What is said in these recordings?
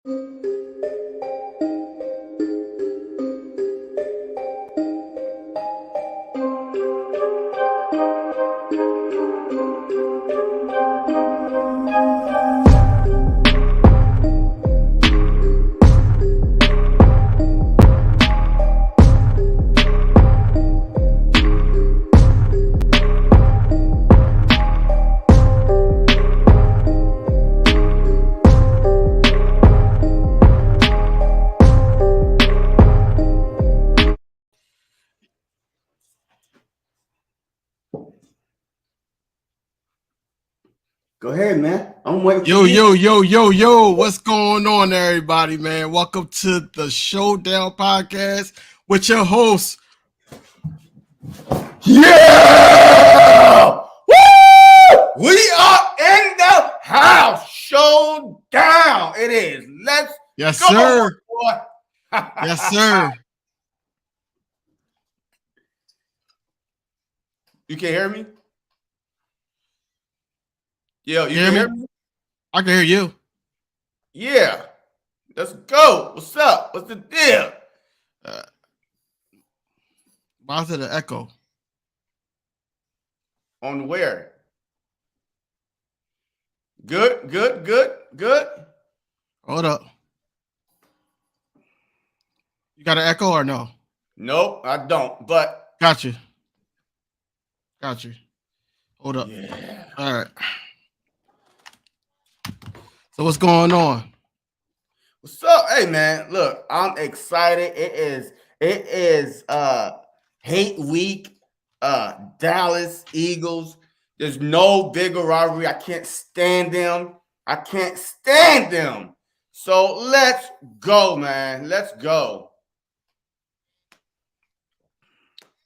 Go ahead, man. I'm waiting for Yo. What's going on, everybody, man? Welcome to the Showdown Podcast with your host. Yeah! Woo! We are in the house. Showdown. It is. Let's Yes, go. sir. Boy. Yes, sir. You can hear me? Yo, you can hear me? I can hear you. Yeah. Let's go. What's up? What's the deal? Why is it an echo? On where? Good. Hold up. You got an echo or no? Nope, I don't. But Got you. Hold up. yeah. All right. So what's going on? What's up? Hey man, look, I'm excited. It is hate week. Dallas Eagles. There's no bigger rivalry. I can't stand them. So let's go, man. Let's go.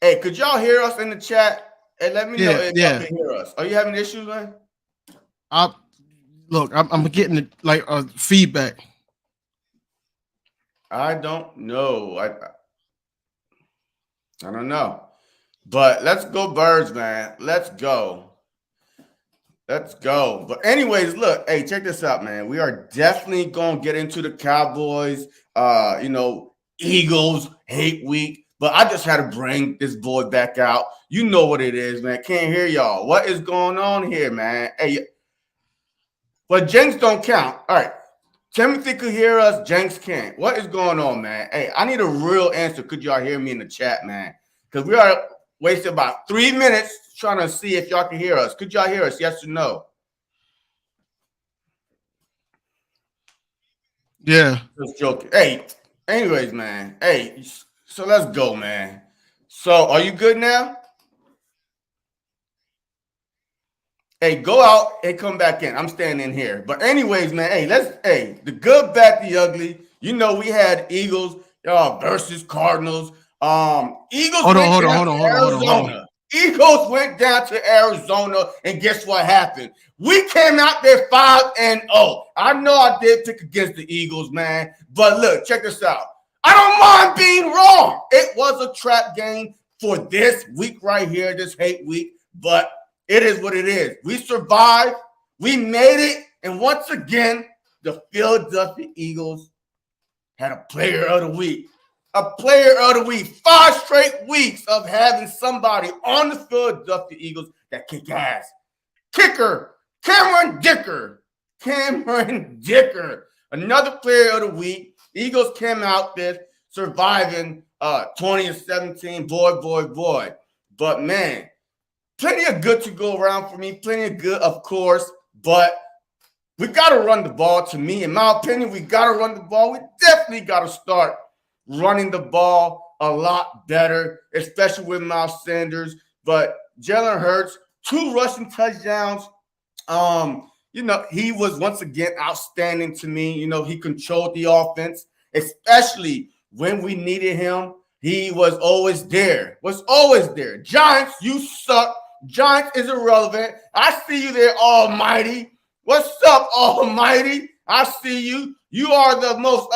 Hey, could y'all hear us in the chat? Hey, let me know if y'all can hear us. Are you having issues, man? I'm getting feedback. I don't know. I don't know. But let's go Birds, man. Let's go. But anyways, look, hey, check this out, man. We are definitely going to get into the Cowboys, Eagles hate week. But I just had to bring this boy back out. You know what it is, man. Can't hear y'all. What is going on here, man? Hey, but Jenks don't count. All right. Timothy could hear us. Jenks can't. What is going on, man? Hey, I need a real answer. Could y'all hear me in the chat, man? Because we are wasting about 3 minutes trying to see if y'all can hear us. Could y'all hear us? Yes or no? Yeah. Just joking. Hey, anyways, man. Hey, so let's go, man. So are you good now? Hey, go out and come back in. I'm staying in here. But anyways, man, hey, the good, bad, the ugly. You know, we had Eagles versus Cardinals. Eagles Hold on. Eagles went down to Arizona, and guess what happened? We came out there 5-0. I know I did pick against the Eagles, man. But look, check this out. I don't mind being wrong. It was a trap game for this week right here, this hate week. But it is what it is. We survived. We made it. And once again, the Philadelphia Eagles had a player of the week. 5 straight weeks of having somebody on the Philadelphia Eagles that kick ass. Kicker, Cameron Dicker. Another player of the week. Eagles came out there surviving 20-17. Boy. But, man, plenty of good to go around for me. Plenty of good, of course. But we got to run the ball. To me, in my opinion, we got to run the ball. We definitely got to start running the ball a lot better, especially with Miles Sanders. But Jalen Hurts, 2 rushing touchdowns. He was once again outstanding to me. He controlled the offense, especially when we needed him. He was always there. Giants, you suck. Giants is irrelevant. I see you there, Almighty. What's up, Almighty? I see you. You are the most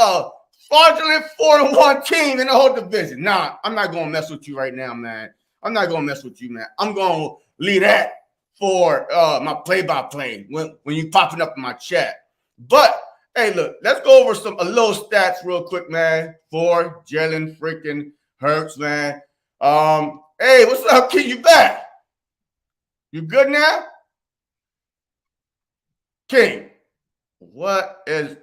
fraudulent 4-1 team in the whole division. Nah, I'm not going to mess with you right now, man. I'm going to leave that for my play-by-play when you popping up in my chat. But Hey, look, let's go over a little stats real quick, man, for Jalen freaking Hurts, man. Hey, what's up, King? You back? You good now? King. What is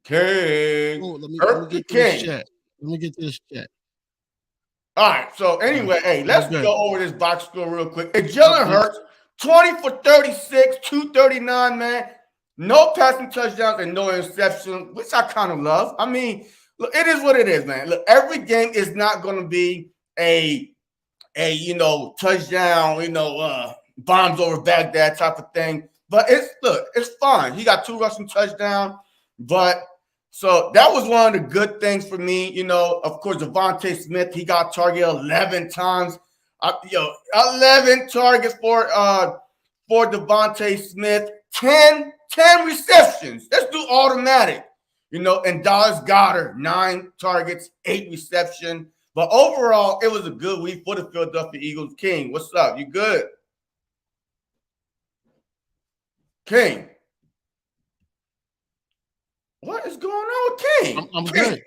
King? Oh, let me Earth get to this King. chat. Let me get to this chat. All right. So anyway, hey, let's good. go over this box score real quick. Hey, Jalen Hurts, 20 for 36, 239, man. No passing touchdowns and no interception, which I kind of love. I mean, look, it is what it is, man. Look, every game is not going to be a touchdown, bombs over Baghdad type of thing. But it's fine. He got 2 rushing touchdowns, but so that was one of the good things for me. Of course, Devontae Smith, he got targeted 11 times. 11 targets for Devontae Smith, 10 receptions. Let's do automatic. And Dallas Goedert, 9 targets, 8 receptions. But overall, it was a good week for the Philadelphia Eagles. King, what's up? You good? King. What is going on with King? I'm good.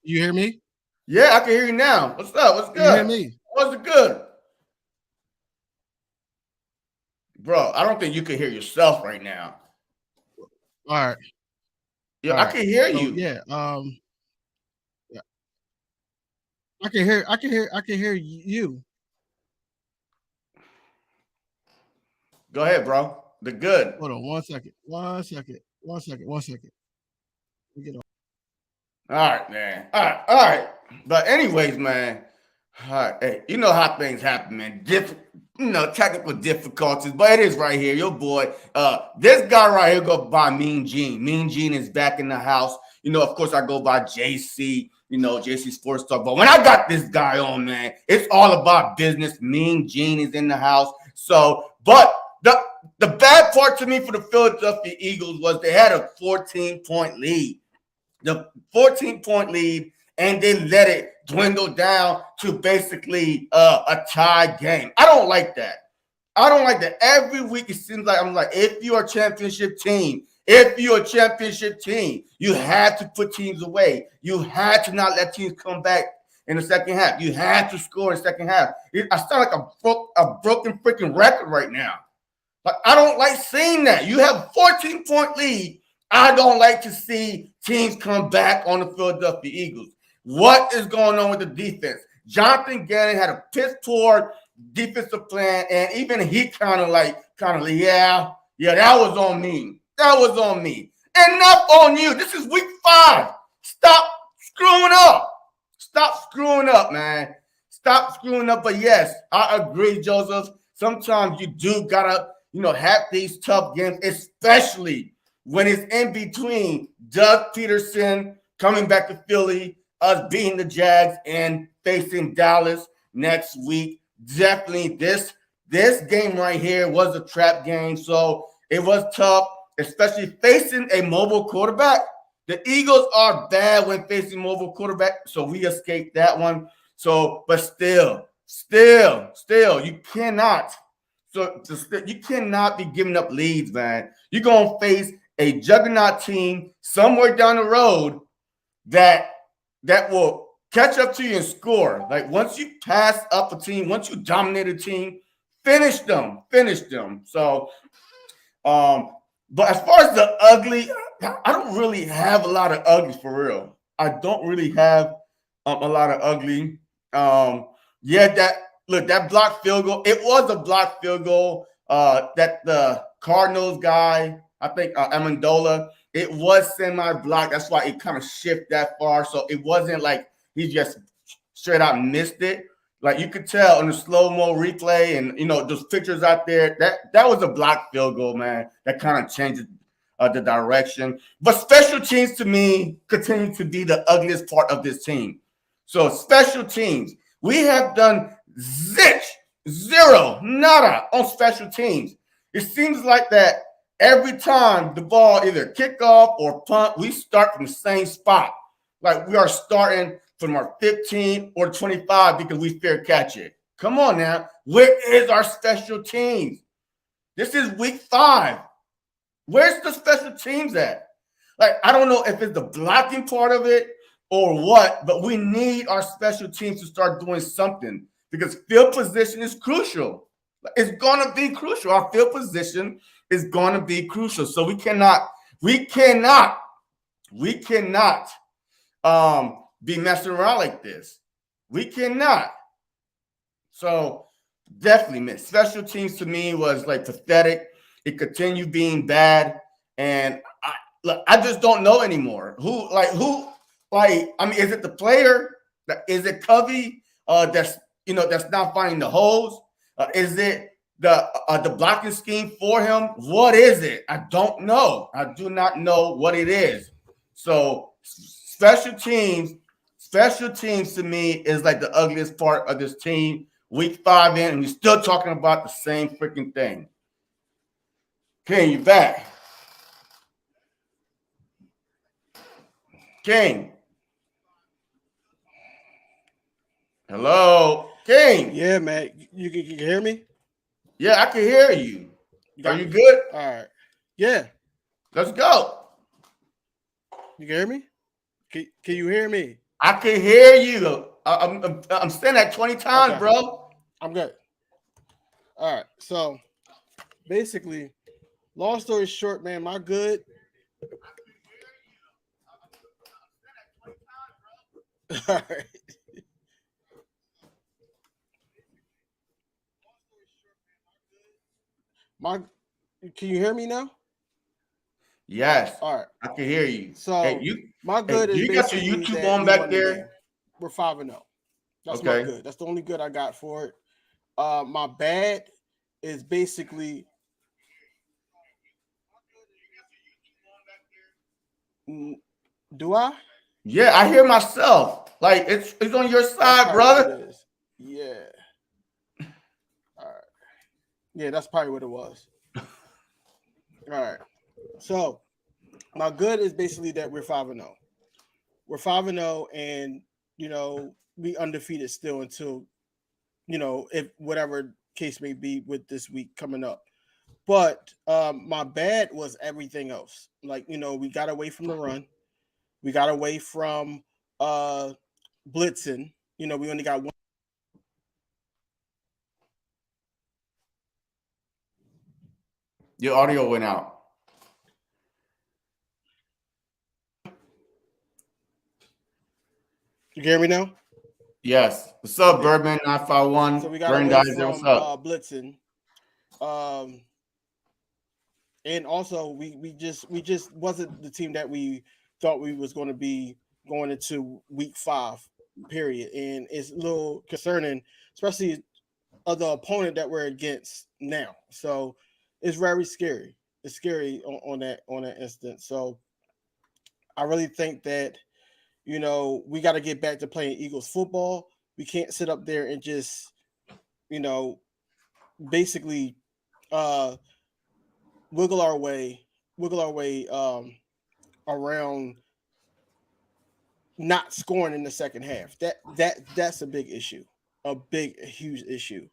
You hear me? Yeah, I can hear you now. What's up? What's good? You hear me? What's good? Bro, I don't think you can hear yourself right now. All right. Yeah, I can hear you. Yeah. Yeah. I can hear you. Go ahead, bro. The good. Hold on 1 second. 1 second. Get on. All right, man. All right. But anyways, man. All right, hey, you know how things happen, man. Technical difficulties, but it is right here. Your boy, this guy right here go by Mean Gene. Mean Gene is back in the house. Of course, I go by JC. JC Sports Talk. But when I got this guy on, man, it's all about business. Mean Gene is in the house. So, but the bad part to me for the Philadelphia Eagles was they had a 14-point lead. The 14-point lead, and they let it dwindle down to basically a tie game. I don't like that. Every week it seems like I'm like, if you're a championship team, you had to put teams away. You had to not let teams come back in the second half. You had to score in the second half. I sound like a broken freaking record right now. Like, I don't like seeing that. You have a 14-point lead. I don't like to see teams come back on the Philadelphia Eagles. What is going on with the defense? Jonathan Gannon had a piss poor defensive plan, and even he kind of, yeah, that was on me. Enough on you. This is week 5. Stop screwing up, man. Stop screwing up. But yes, I agree, Joseph. Sometimes you do gotta, have these tough games, especially when it's in between Doug Peterson coming back to Philly, us beating the Jags, and facing Dallas next week. Definitely this game right here was a trap game. So it was tough, especially facing a mobile quarterback. The Eagles are bad when facing mobile quarterback, so we escaped that one. So, but still, you cannot. You cannot be giving up leads, man. You're gonna face a juggernaut team somewhere down the road that will catch up to you and score. Like, once you pass up a team, once you dominate a team, finish them. So, but as far as the ugly, I don't really have a lot of ugly for real. I don't really have a lot of ugly. That blocked field goal, it was a blocked field goal that the Cardinals guy, I think Amendola, it was semi-blocked. That's why it kind of shifted that far. So it wasn't like he just straight out missed it. Like, you could tell in the slow-mo replay and, those pictures out there, that was a blocked field goal, man. That kind of changes the direction. But special teams, to me, continue to be the ugliest part of this team. So special teams, we have done zero, nada on special teams. It seems like that every time the ball either kickoff or punt, we start from the same spot. Like, we are starting from our 15 or 25 because we fair catch it. Come on now. Where is our special teams? This is week 5. Where's the special teams at? like, I don't know if it's the blocking part of it or what, but we need our special teams to start doing something because field position is crucial. It's going to be crucial. Our field position is going to be crucial. So we cannot be messing around like this. We cannot. So definitely, man. Special teams to me was like pathetic. It continued being bad, and I just don't know anymore. Who? I mean, is it the player? Is it Covey? That's not finding the holes. Is it the blocking scheme for him? What is it? I don't know. I do not know what it is. So special teams to me is like the ugliest part of this team. Week 5 in, and we're still talking about the same freaking thing. King, you back? King. Hello, King. Yeah, man. You can hear me? Yeah, I can hear you. Are you good? All right. Yeah. Let's go. You can hear me? Can you hear me? I can hear you. I'm saying that 20 times, bro. I'm good. All right. So basically, long story short, man, my good. All right. Can you hear me now? Yes. All right. I can hear you. So my good is you got your YouTube on back there? We're 5-0. That's okay. my good. That's the only good I got for it. My bad is basically do I? Yeah, I hear myself. Like it's on your side, brother. Yeah. All right. Yeah, that's probably what it was. All right. So my good is basically that we're 5-0. We're 5-0, and we undefeated still until if whatever case may be with this week coming up. But my bad was everything else. Like, we got away from the run. We got away from blitzing. We only got one. Your audio went out. You hear me now? Yes. What's up, Birdman 951? So we got away from what's up? blitzing. And also we just wasn't the team that we thought we was going to be going into week 5, period. And it's a little concerning, especially of the opponent that we're against now. So it's very scary. It's scary on that instance. So I really think that we got to get back to playing Eagles football. We can't sit up there and just basically wiggle our way around not scoring in the second half. That's a big issue, a huge issue.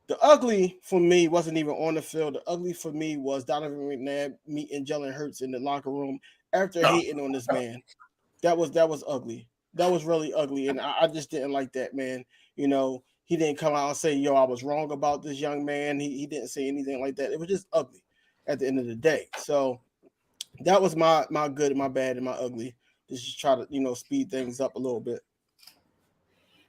The ugly for me wasn't even on the field. The ugly for me was Donovan McNabb meeting Jalen Hurts in the locker room after hating on this man. That was ugly. That was really ugly, and I just didn't like that, man. He didn't come out and say, "Yo, I was wrong about this young man." He didn't say anything like that. It was just ugly at the end of the day. So that was my good, my bad, and my ugly. Just try to speed things up a little bit.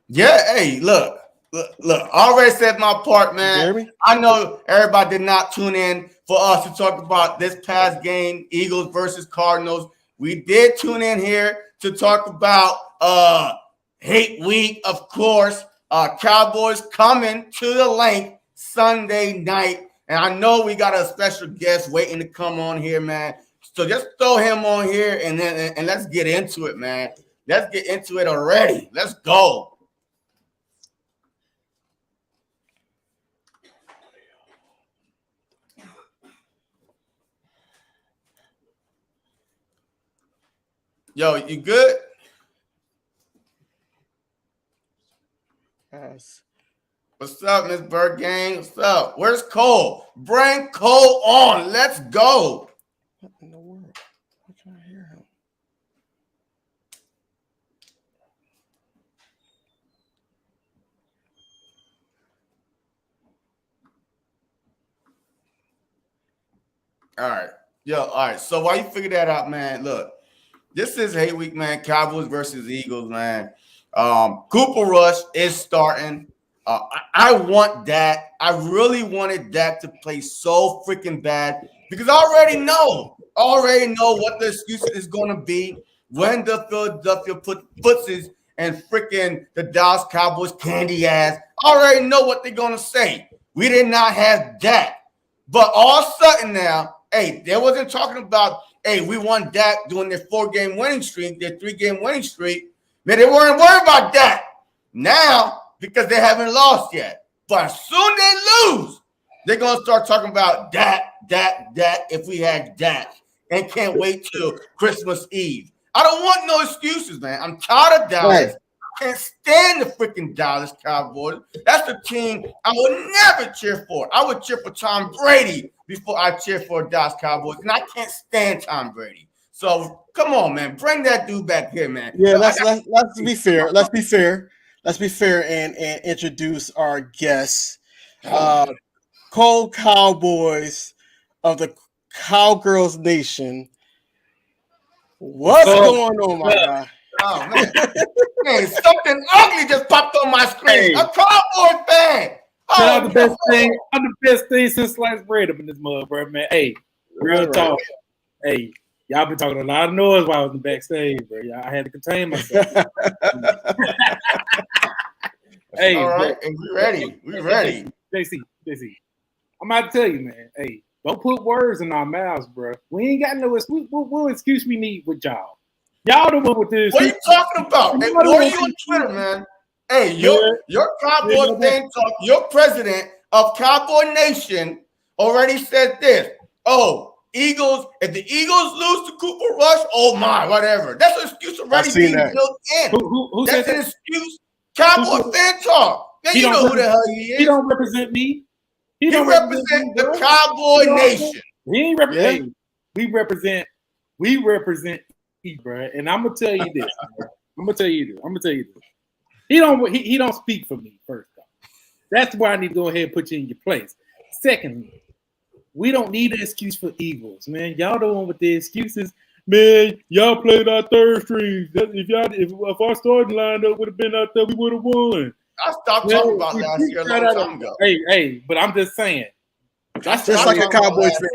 Yeah, hey, look. I already said my part, man. I know everybody did not tune in for us to talk about this past game, Eagles versus Cardinals. We did tune in here to talk about hate week, of course. Cowboys coming to the Linc Sunday night. And I know we got a special guest waiting to come on here, man. So just throw him on here and let's get into it, man. Let's get into it already. Let's go. Yo, you good? Yes. What's up, Miss Bird Gang? What's up? Where's Cole? Bring Cole on. Let's go. What in the world? I can't hear him. All right. Yo, all right. So while you figure that out, man, look, this is hate week, man. Cowboys versus Eagles, man. Cooper Rush is starting. I want Dak. I really wanted Dak to play so freaking bad because I already know what the excuse is going to be when the Philadelphia put footsies and freaking the Dallas Cowboys candy ass. I already know what they're going to say. We did not have Dak. But all of a sudden now, hey, they wasn't talking about, hey, we won Dak doing their 4-game winning streak, their 3-game winning streak. Man, they weren't worried about that. Now, because they haven't lost yet. But as soon as they lose, they're going to start talking about Dak, if we had Dak. And can't wait till Christmas Eve. I don't want no excuses, man. I'm tired of Dallas. Right. I can't stand the freaking Dallas Cowboys. That's the team I would never cheer for. I would cheer for Tom Brady before I cheer for Dallas Cowboys. And I can't stand Tom Brady. So come on, man. Bring that dude back here, man. Yeah, let's be fair. Let's be fair. Let's be fair and introduce our guests. ColesCowboys of the Cowgirls Nation. What's going on, my guy? Oh, man. Man, something ugly just popped on my screen. Hey. A Cowboys fan. I'm the best thing. I'm the best thing since sliced bread up in this mud, bro, man. Hey, real talk. Hey, y'all been talking a lot of noise while I was in the backstage, bro. I had to contain myself. Hey, all right, and we ready. We ready. JC. I'm about to tell you, man. Hey, don't put words in our mouths, bro. We ain't got no excuse. What excuse we need with y'all? Y'all the one with this. What are you talking about? Hey, what are you on Twitter, man? Hey, your Cowboy fan talk, your president of Cowboy Nation already said this. Oh, Eagles, if the Eagles lose to Cooper Rush, oh my, whatever. That's an excuse already being built in. Who That's said an that? excuse. Cowboy fan talk. Now you know who the hell he is. He don't represent me. He represent the Cowboy Nation. He ain't represent. Hey, we represent you, bro. And I'm gonna tell you this. I'm gonna tell you this. He don't speak for me. First off, that's why I need to go ahead and put you in your place. Secondly, we don't need an excuse for Eagles, man. Y'all the one with the excuses. Man, y'all played our third string. If our starting lineup would have been out there, we would have won. I stopped talking about last year a long time ago. Hey, but I'm just saying. That's just like a Cowboys fan.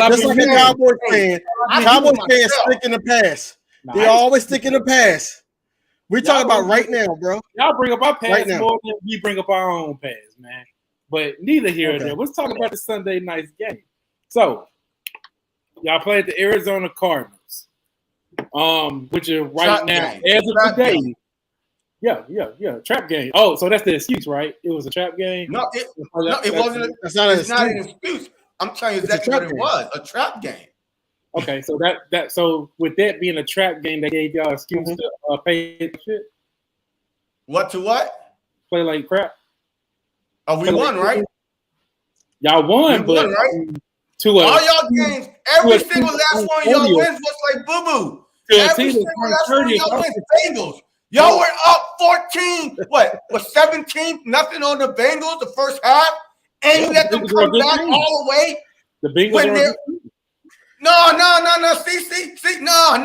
Just like a Cowboys fan. Cowboys fans stick in the past. They always stick in the past. We're talking about right now, bro. Y'all bring up our past more than we bring up our own past, man. But neither here nor there. Let's talk about the Sunday night's game. So, y'all played the Arizona Cardinals, which are right now, as of today. Yeah, trap game. Oh, so that's the excuse, right? It was a trap game? No, it wasn't. It's not an excuse. I'm telling you exactly what it was. A trap game. Okay, so so with that being a trap game, they gave y'all excuse to pay shit. What to what? Play like crap. Oh, we won, right? Y'all won, but right? All y'all games, every single last one of y'all wins was like boo boo. Every single last one of y'all wins, Bengals. Y'all were up 14. What 17? Nothing on the Bengals the first half, and you let them come back all the way. The Bengals. No. See, no.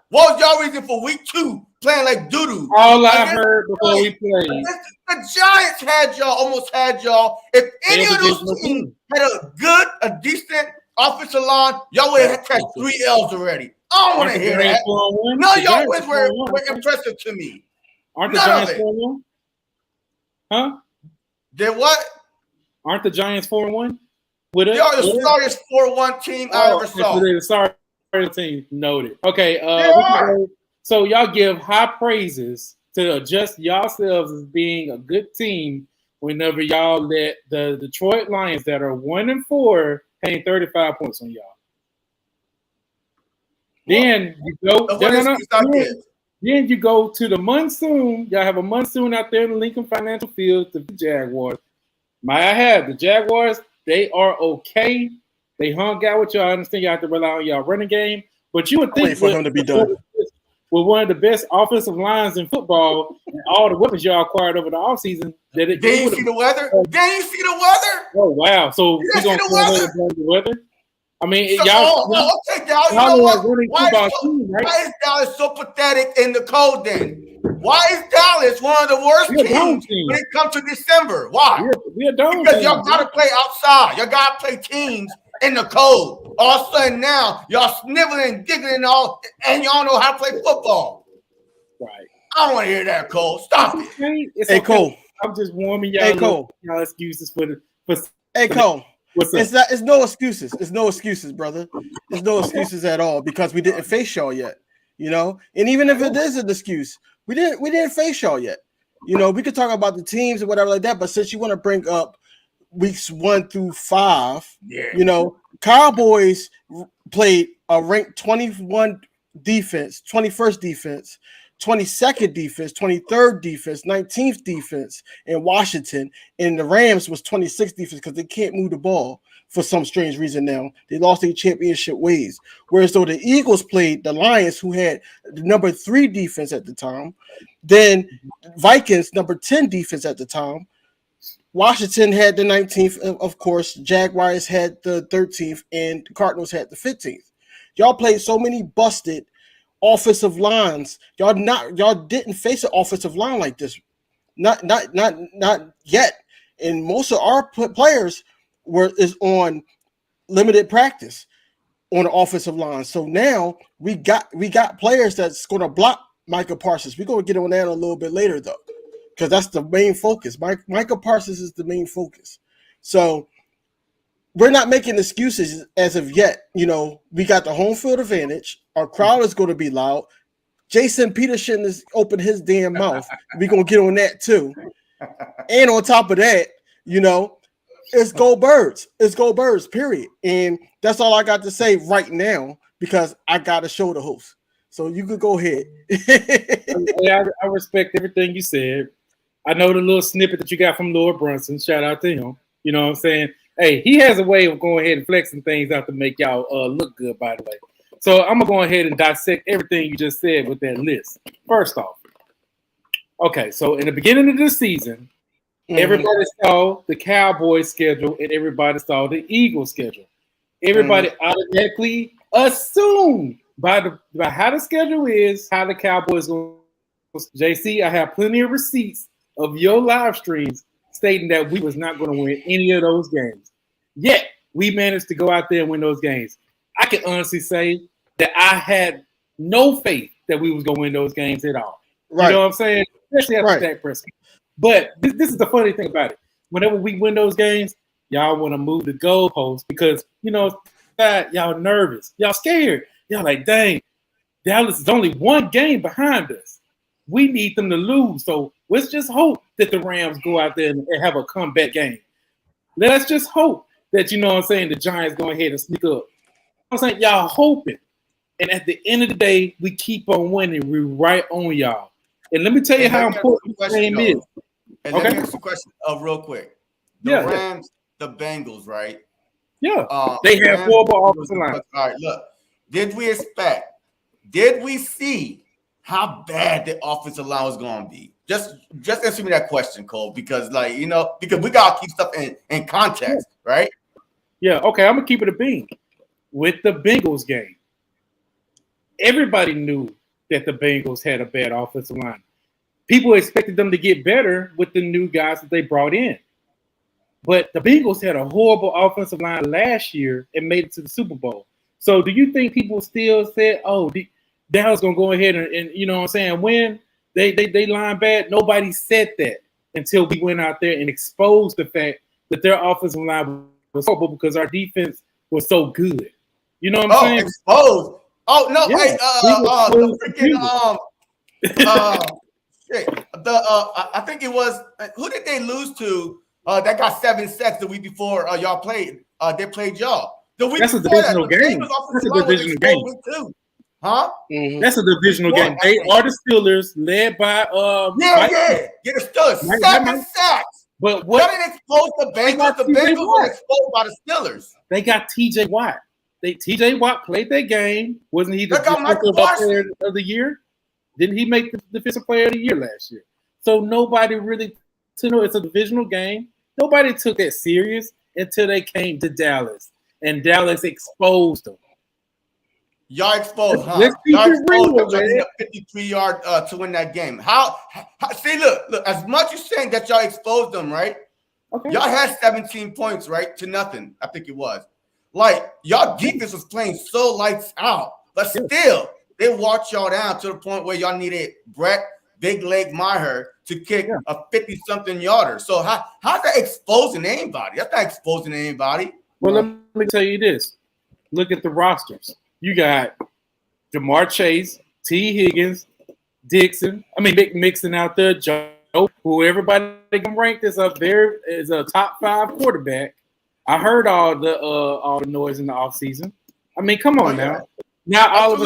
What was y'all reason for week 2 playing like doo-doo? All I heard before we played. The Giants almost had y'all. If any of those teams had a decent offensive line, y'all would have catch 3 L's already. I don't want to hear that. No, y'all wins were impressive to me. Aren't the Giants 4-1? Huh? They're what? Aren't the Giants 4-1? Y'all the sorriest 4-1 team I ever saw. The sorry team. Noted. Okay. So y'all give high praises to adjust yourselves as being a good team whenever y'all let the Detroit Lions that are 1-4 hang 35 points on y'all. Then you go. Then you go to the monsoon. Y'all have a monsoon out there in the Lincoln Financial Field. The Jaguars. Might I have the Jaguars? They are okay. They hung out with y'all. I understand y'all have to rely on y'all running game, but you would think for him to be done with one of the best offensive lines in football and all the weapons y'all acquired over the offseason. Did you see the weather? Did you see the weather? Oh wow! So you gonna blame the weather? I mean, So, okay, Dallas. You know what? Why is Dallas so pathetic in the cold then? Why is Dallas one of the worst teams when it comes to December? Why? Because y'all got to play outside. Y'all got to play teams in the cold. All of a sudden now, y'all sniveling and giggling and all, and y'all know how to play football. Right. I don't want to hear that, Cole. Stop it. Hey, Cole. I'm just warming y'all excuses for Hey, Cole. It's no excuses. It's no excuses, brother. There's no excuses at all because we didn't face y'all yet. You know, and even if it is an excuse, we didn't face y'all yet. You know, we could talk about the teams and whatever like that, but since you want to bring up weeks 1 through 5, you know, Cowboys played a ranked 21 defense, 21st defense, 22nd defense, 23rd defense, 19th defense in Washington, and the Rams was 26th defense because they can't move the ball for some strange reason now. They lost their championship ways. Whereas though the Eagles played the Lions, who had the number 3 defense at the time, then Vikings, number 10 defense at the time. Washington had the 19th, of course. Jaguars had the 13th, and the Cardinals had the 15th. Y'all played so many busted offensive lines. Y'all didn't face an offensive line like this. Not yet. And most of our players is on limited practice on the offensive line. So now we got players that's going to block Micah Parsons. We're going to get on that a little bit later though, because that's the main focus. Micah Parsons is the main focus. So we're not making excuses as of yet. You know, we got the home field advantage. Our crowd is going to be loud. Jason Peterson has opened his damn mouth. We're going to get on that too. And on top of that, you know, it's go Birds. It's go Birds, period. And that's all I got to say right now because I got a show to host. So you could go ahead. I respect everything you said. I know the little snippet that you got from Lord Brunson. Shout out to him. You know what I'm saying? Hey, he has a way of going ahead and flexing things out to make y'all look good, by the way. So I'm going to go ahead and dissect everything you just said with that list. First off, okay, so in the beginning of the season, everybody saw the Cowboys schedule and everybody saw the Eagles schedule. Everybody automatically assumed by how the schedule is, how the Cowboys going. JC, I have plenty of receipts of your live streams stating that we was not going to win any of those games. Yet, we managed to go out there and win those games. I can honestly say that I had no faith that we was going to win those games at all. Right. You know what I'm saying? Especially after that press. But this is the funny thing about it. Whenever we win those games, y'all want to move the goalposts because, you know, y'all nervous. Y'all scared. Y'all like, dang, Dallas is only one game behind us. We need them to lose. So let's just hope that the Rams go out there and have a comeback game. Let's just hope that, you know what I'm saying, the Giants go ahead and sneak up. I'm saying y'all hoping. And at the end of the day, we keep on winning. We're right on y'all. And let me tell you how important this game is. And let me ask you a question real quick. The Rams, the Bengals, right? Yeah. They have horrible offensive line. All right, look. Did we see how bad the offensive line was going to be? Just answer me that question, Cole, because, like, you know, because we got to keep stuff in context, right? Yeah, okay, I'm going to keep it a bean. With the Bengals game, everybody knew that the Bengals had a bad offensive line. People expected them to get better with the new guys that they brought in. But the Bengals had a horrible offensive line last year and made it to the Super Bowl. So do you think people still said, oh, Dallas going to go ahead and, you know what I'm saying, win? They line bad? Nobody said that until we went out there and exposed the fact that their offensive line was horrible because our defense was so good. You know what I'm saying? Exposed. Oh, no, yeah. I think it was who did they lose to that got 7 sacks the week before y'all played? They played y'all. The week That's a divisional game. That's a divisional game. Too. Huh? Mm-hmm. That's a divisional game. They are the Steelers, led by the Steelers. 7 sacks. But what didn't expose the Bengals? The Bengals were exposed by the Steelers. They got TJ Watt. TJ Watt played that game. Wasn't he the defensive player of the year? Didn't he make the defensive player of the year last year? So nobody really, it's a divisional game. Nobody took that serious until they came to Dallas. and Dallas exposed them. Y'all exposed, huh? Let's keep Y'all it exposed real, them man. a 53-yard to win that game. How? See, look. As much as saying that y'all exposed them, right? Okay. Y'all had 17 points, right? To nothing. I think it was. Like, y'all defense was playing so lights out, but still, they walked y'all down to the point where y'all needed Brett Big Leg Maher to kick a 50-something yarder. So how's that exposing anybody? That's not exposing anybody. Well, let me tell you this. Look at the rosters. You got Jamar Chase, T. Higgins, Mixon out there, Joe, who everybody can rank this up there is a top 5 quarterback. I heard all the noise in the offseason. I mean, come on now. Now all of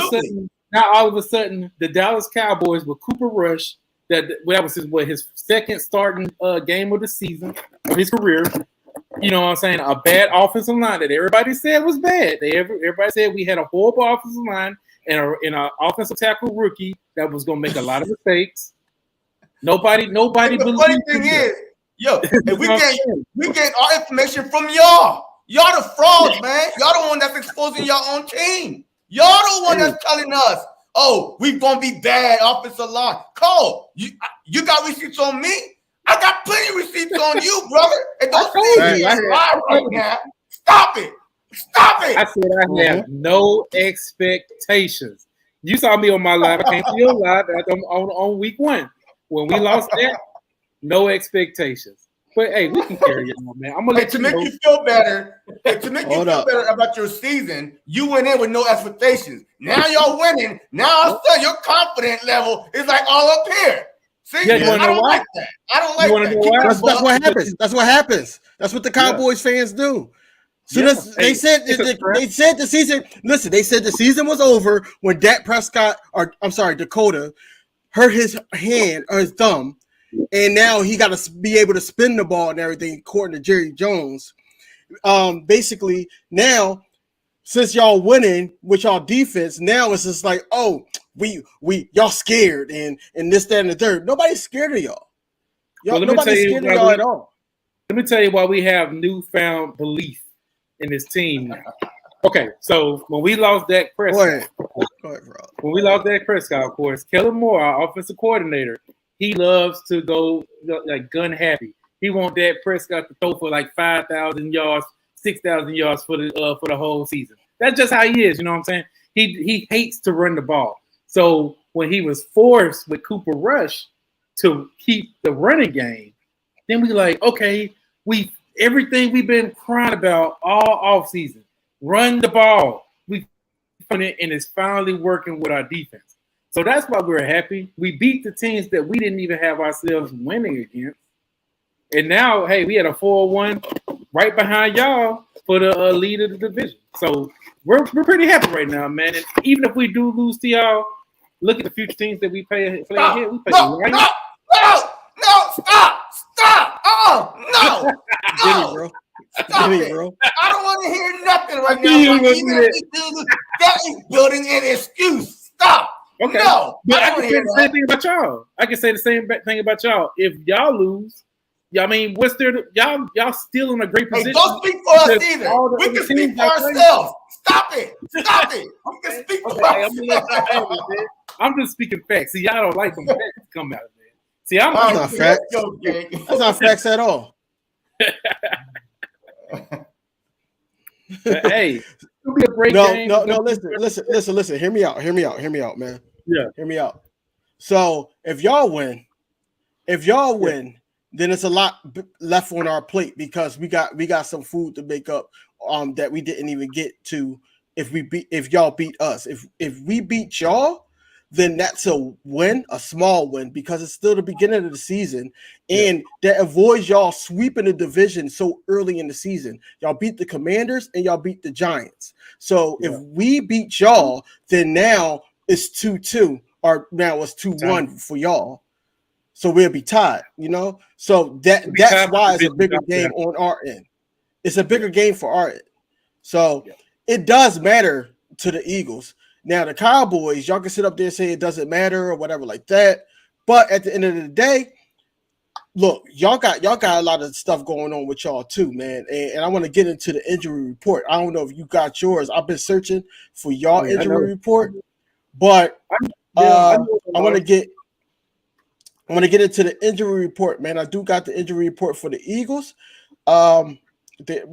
a sudden, the Dallas Cowboys with Cooper Rush, that was his second starting game of the season of his career. You know what I'm saying? A bad offensive line that everybody said was bad. Everybody said we had a horrible offensive line and an offensive tackle rookie that was going to make a lot of mistakes. Nobody. The funny thing is, we get our information from y'all. Y'all the frauds, man. Y'all the one that's exposing your own team. Y'all the one that's telling us, oh, we gonna be bad offensive line. Cole, you got receipts on me? I got plenty of receipts on you, brother. And don't say you right now. Stop it. I said I have no expectations. You saw me on my live. I came to your live on week 1. When we lost that, no expectations. But hey, we can carry it on, man. I'm gonna to make you feel better. Better about your season, you went in with no expectations. Now y'all winning. Now all of a sudden your confidence level is like all up here. See, I don't like that. I don't like that. That's what happens. That's what happens. That's what the Cowboys fans do. So they said the season. Listen, they said the season was over when Dak Prescott, Dakota, hurt his hand or his thumb, and now he got to be able to spin the ball and everything, according to Jerry Jones. Basically, now since y'all winning with y'all defense, now it's just like, oh, we y'all scared and this, that, and the third. Nobody's scared of y'all. Nobody's scared of y'all at all. Let me tell you why we have newfound belief in this team now. Okay, so when we lost Dak Prescott, when we lost Dak Prescott, of course, Kellen Moore, our offensive coordinator, he loves to go like gun happy. He wants Dak Prescott to throw for like 5,000 yards, 6,000 yards for the whole season. That's just how he is. You know what I'm saying? He hates to run the ball. So when he was forced with Cooper Rush to keep the running game, then we like, okay, everything we've been crying about all offseason, run the ball. We found it, and it's finally working with our defense. So that's why we're happy. We beat the teams that we didn't even have ourselves winning against. And now, hey, we had a 4-1 right behind y'all for the lead of the division. So we're pretty happy right now, man. And even if we do lose to y'all, look at the future teams that we play here. We play Stop! Oh, no! Get it, bro. Stop it, bro. I don't want to hear nothing right now. Even if we do, that is building an excuse. Stop. Okay. No. But I can say the same thing about y'all. I can say the same thing about y'all. If y'all lose, I mean, what's there? Y'all still in a great position. Hey, don't speak for us either. We can speak for ourselves. Stop it. We can speak for ourselves. I'm just speaking facts. See, y'all don't like them facts come out of there. See, I'm not facts. That's not facts at all. Hey, it'll be a great game. No. Listen. Hear me out, man. Yeah. Hear me out. So if y'all win, then it's a lot left on our plate because we got some food to make up that we didn't even get to if y'all beat us. If we beat y'all, then that's a win, a small win, because it's still the beginning of the season, and that avoids y'all sweeping the division so early in the season. Y'all beat the Commanders and y'all beat the Giants. So if we beat y'all, then now it's 2-2, or now it's 2-1 for y'all. So we'll be tied, you know. So that's why it's a bigger game on our end. It's a bigger game for our end. So it does matter to the Eagles. Now, the Cowboys, y'all can sit up there and say it doesn't matter or whatever like that. But at the end of the day, look, y'all got a lot of stuff going on with y'all too, man. And I want to get into the injury report. I don't know if you got yours. I've been searching for y'all injury report, but I want to get into the injury report, man. I do got the injury report for the Eagles. The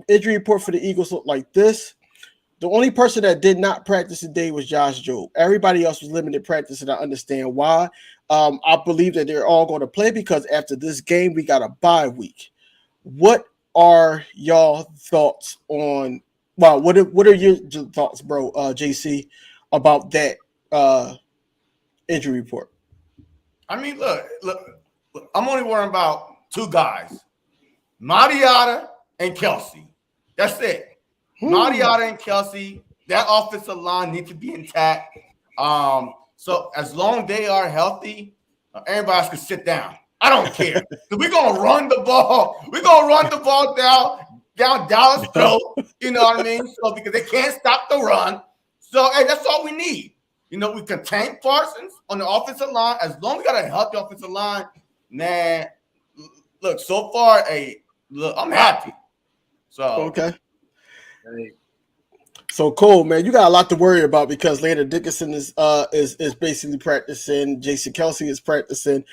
injury report for the Eagles looked like this. The only person that did not practice today was Josh Jobe. Everybody else was limited practice, and I understand why. I believe that they're all going to play because after this game, we got a bye week. What are y'all thoughts on? Well, what are your thoughts, bro, JC, about that injury report? I mean, look, I'm only worrying about two guys, Mariota and Kelsey. That's it. Mariota and Kelsey, that offensive line needs to be intact. So as long as they are healthy, everybody else can sit down. I don't care. We're gonna run the ball. We're gonna run the ball down Dallas' throat. You know what I mean? So because they can't stop the run. So hey, that's all we need. You know, we contain Parsons on the offensive line. As long as we got a healthy offensive line, man. Look, so far, I'm happy. So okay. So Cole, man, you got a lot to worry about because Landon Dickerson is basically practicing. Jason Kelsey is practicing.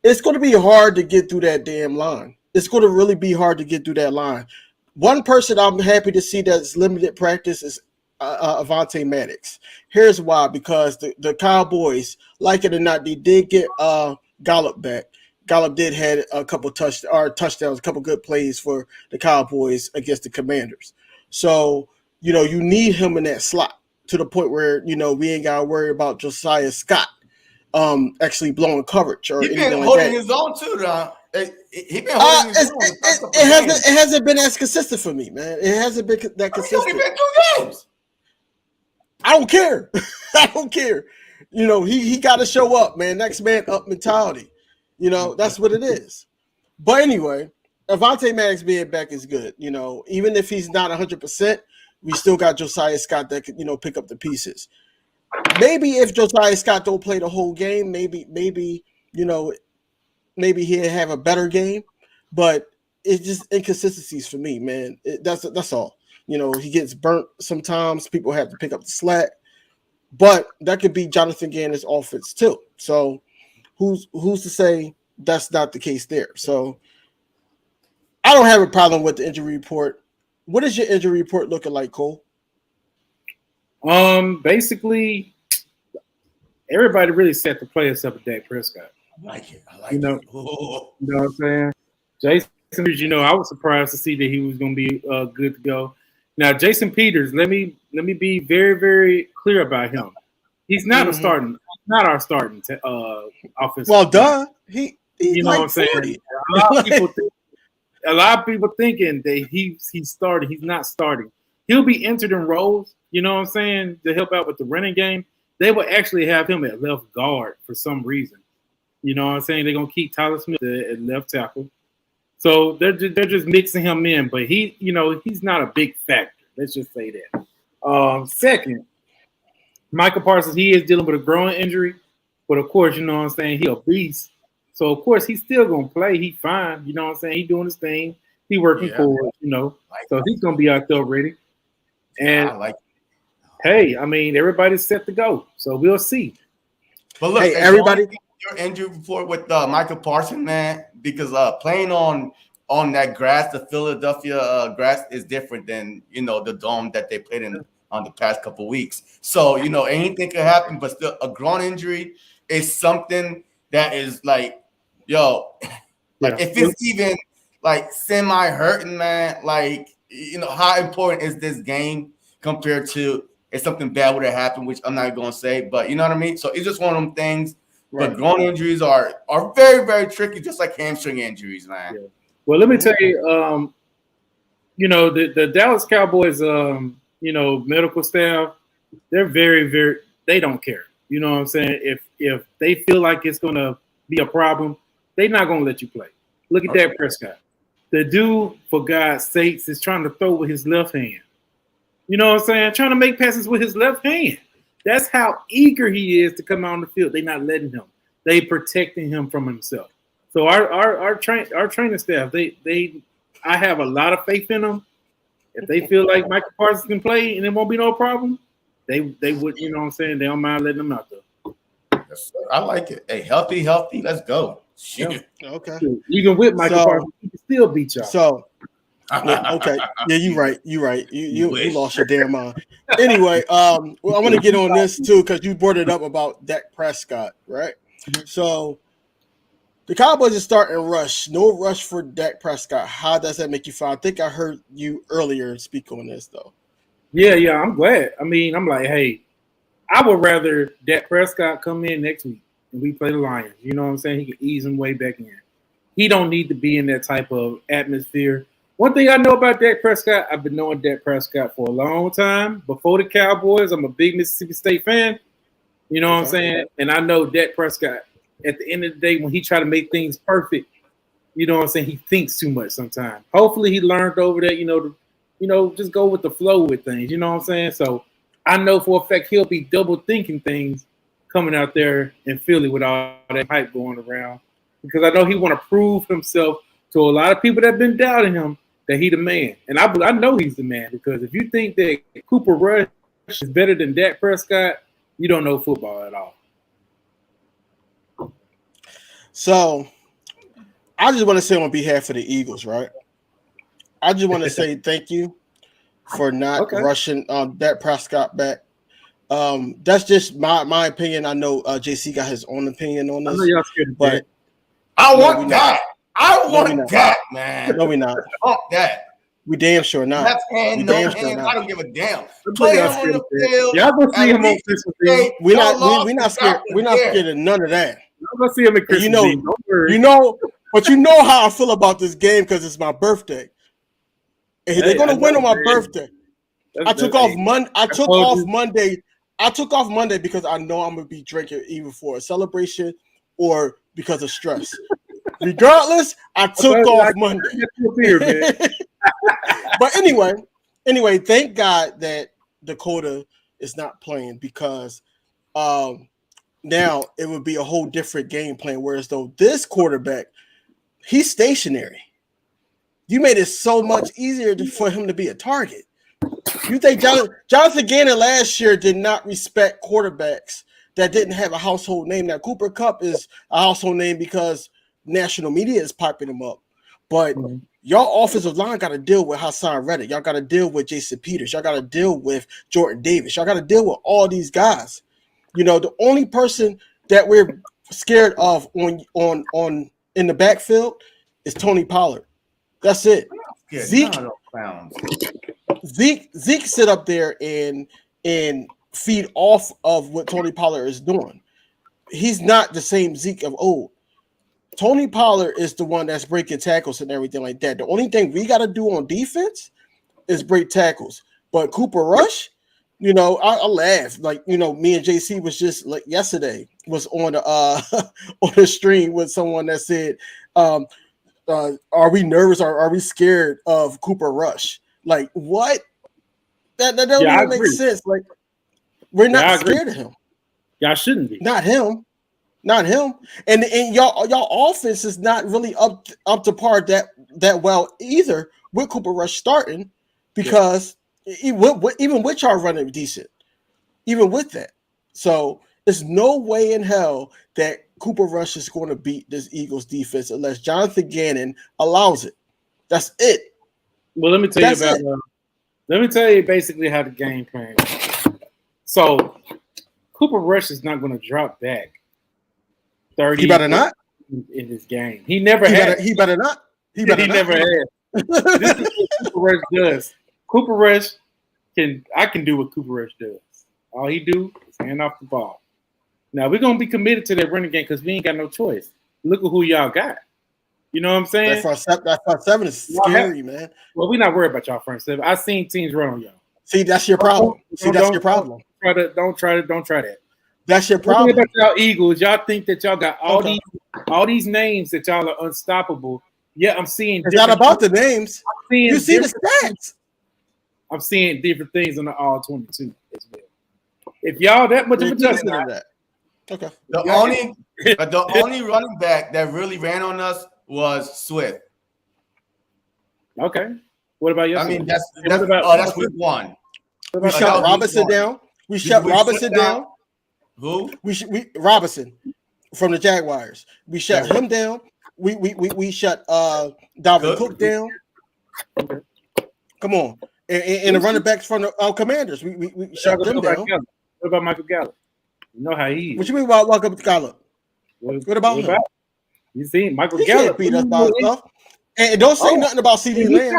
It's going to be hard to get through that damn line. It's going to really be hard to get through that line. One person I'm happy to see that's limited practice is Avonte Maddox. Here's why: because the Cowboys, like it or not, they did get Gallup back. Gallup did had a couple touchdowns, a couple good plays for the Cowboys against the Commanders. So, you know, you need him in that slot to the point where, you know, we ain't got to worry about Josiah Scott actually blowing coverage or anything like that. He's been holding his own too, Don. He been holding his own. It hasn't been as consistent for me, man. It hasn't been that consistent. It's only been 2 games. I don't care. I don't care. You know, he got to show up, man. Next man up mentality. You know, that's what it is. But anyway, Avonte Maddox being back is good. You know, even if he's not 100%, we still got Josiah Scott that could, you know, pick up the pieces. Maybe if Josiah Scott don't play the whole game, maybe he'll have a better game. But it's just inconsistencies for me, man. That's all. You know, he gets burnt sometimes. People have to pick up the slack. But that could be Jonathan Gannon's offense too. So who's to say that's not the case there? So I don't have a problem with the injury report. What is your injury report looking like, Cole? Basically, everybody really set the play except for Dak Prescott. I like it. You know what I'm saying? Jason, you know, I was surprised to see that he was going to be good to go. Now, Jason Peters, let me be very, very clear about him. He's not not our starting offensive. Well, duh. He's you know like what I'm saying? 40. A lot of people thinking that he's starting. He's not starting. He'll be entered in roles, you know what I'm saying, to help out with the running game. They will actually have him at left guard for some reason. You know what I'm saying? They're gonna keep Tyler Smith at left tackle. So they're just mixing him in, but he's not a big factor. Let's just say that. Second, Michael Parsons, he is dealing with a growing injury, but of course, you know what I'm saying, he's a beast. So of course he's still gonna play. He's fine, you know what I'm saying? He's doing his thing. He working for it, you know. So he's gonna be out there ready. And hey, I mean, everybody's set to go, so we'll see. But look, hey, everybody. Your injury report with Michael Parsons, man, because playing on that grass, the Philadelphia grass, is different than the dome that they played in on the past couple weeks. So anything could happen, but still, a groin injury is something that is like, if it's even like semi hurting, man, like how important is this game compared to if something bad would have happened, which I'm not going to say, but you know what I mean. So it's just one of them things. Right. But groin injuries are very, very tricky, just like hamstring injuries, man. Yeah. Well, let me tell you, the Dallas Cowboys, medical staff, they're very, very, they don't care. You know what I'm saying? If they feel like it's going to be a problem, they're not going to let you play. Look at Dak Prescott. The dude, for God's sakes, is trying to throw with his left hand. You know what I'm saying? Trying to make passes with his left hand. That's how eager he is to come out on the field. They're not letting him. They protecting him from himself. So our training staff, I have a lot of faith in them. If they feel like Michael Parsons can play and it won't be no problem, they would, you know what I'm saying? They don't mind letting them out there. Yes, sir. I like it. Hey, healthy, let's go. Shit. Yeah. Okay. Even with Michael Parsons, he can still beat y'all. So okay. Yeah, you're right. You lost your damn mind. Anyway, well, I want to get on this too because you brought it up about Dak Prescott, right? So the Cowboys are starting rush. No rush for Dak Prescott. How does that make you feel? I think I heard you earlier speak on this though. Yeah, I'm glad. I mean, I'm like, hey, I would rather Dak Prescott come in next week and we play the Lions. You know what I'm saying? He can ease him way back in. He don't need to be in that type of atmosphere. One thing I know about Dak Prescott, I've been knowing Dak Prescott for a long time. Before the Cowboys, I'm a big Mississippi State fan. You know what I'm saying? And I know Dak Prescott, at the end of the day, when he try to make things perfect, you know what I'm saying, he thinks too much sometimes. Hopefully he learned over that, just go with the flow with things. You know what I'm saying? So I know for a fact he'll be double thinking things coming out there in Philly with all that hype going around. Because I know he want to prove himself to a lot of people that have been doubting him that he the man. And I know he's the man, because if you think that Cooper Rush is better than Dak Prescott, you don't know football at all. So I just want to say on behalf of the Eagles, right? I just want to say thank you for not rushing Dak Prescott back. That's just my opinion. I know JC got his own opinion on this. I know y'all scared, but I want that. I want that, man. No, we not. Fuck that. We damn sure not. Left hand, no hands. Sure I don't give a damn. Play him on the field. Y'all gonna see him on Christmas Eve. We're not scared. We're not scared of none of that. I'm gonna see him at Christmas Eve. Don't worry. But you know how I feel about this game because it's my birthday. And they're gonna win on my birthday. I took off Monday. I took off Monday because I know I'm gonna be drinking either for a celebration or because of stress. Regardless, I took off Monday. But anyway, thank God that Dakota is not playing, because now it would be a whole different game plan. Whereas though this quarterback, he's stationary. You made it so much easier for him to be a target. You think Jonathan Gannon last year did not respect quarterbacks that didn't have a household name? Now Cooper Kupp is a household name because national media is popping him up. But y'all offensive line got to deal with Hassan Reddick. Y'all got to deal with Jason Peters. Y'all got to deal with Jordan Davis. Y'all got to deal with all these guys. You know, the only person that we're scared of on in the backfield is Tony Pollard. That's it. Zeke sit up there and feed off of what Tony Pollard is doing. He's not the same Zeke of old. Tony Pollard is the one that's breaking tackles and everything like that. The only thing we got to do on defense is break tackles. But Cooper Rush, I laugh. Like, me and JC was just like yesterday was on the stream with someone that said, are we nervous or are we scared of Cooper Rush? Like, what? That don't even make sense. Like, we're not scared of him. Y'all shouldn't be. Not him. And y'all offense is not really up to par that well either with Cooper Rush starting, because even with y'all running decent, even with that. So there's no way in hell that Cooper Rush is going to beat this Eagles defense unless Jonathan Gannon allows it. That's it. Well, let me tell you basically how the game plan is. So Cooper Rush is not going to drop back 30. He better not in this game. He never had. He better not. He never had. This is what Cooper Rush does. Cooper Rush I can do what Cooper Rush does. All he do is hand off the ball. Now we're gonna be committed to that running game because we ain't got no choice. Look at who y'all got. You know what I'm saying? That front seven is scary, man. Well, we're not worried about y'all front seven. I've seen teams run on y'all. See, that's your problem. That's your problem. Don't try that. That's your problem. About y'all Eagles, y'all think that y'all got all these names that y'all are unstoppable. Yeah, I'm seeing. It's not about the names. You see the stats. I'm seeing different things on the all 22 as well. If y'all that much of a Okay. The only running back that really ran on us was Swift. Okay. What about yesterday? I mean, that's week one. We shut Robinson down. We shut Robinson down. Who? We Robinson from the Jaguars. We shut him down. We shut Dalvin Cook down. Okay. Come on. And the running backs from the Commanders. We shut them down. What about Michael Gallup? You know how he is. What you mean about Michael Gallup? What about him? You see, Michael He Gallup can't beat us by himself. And don't say nothing about CD Lamb.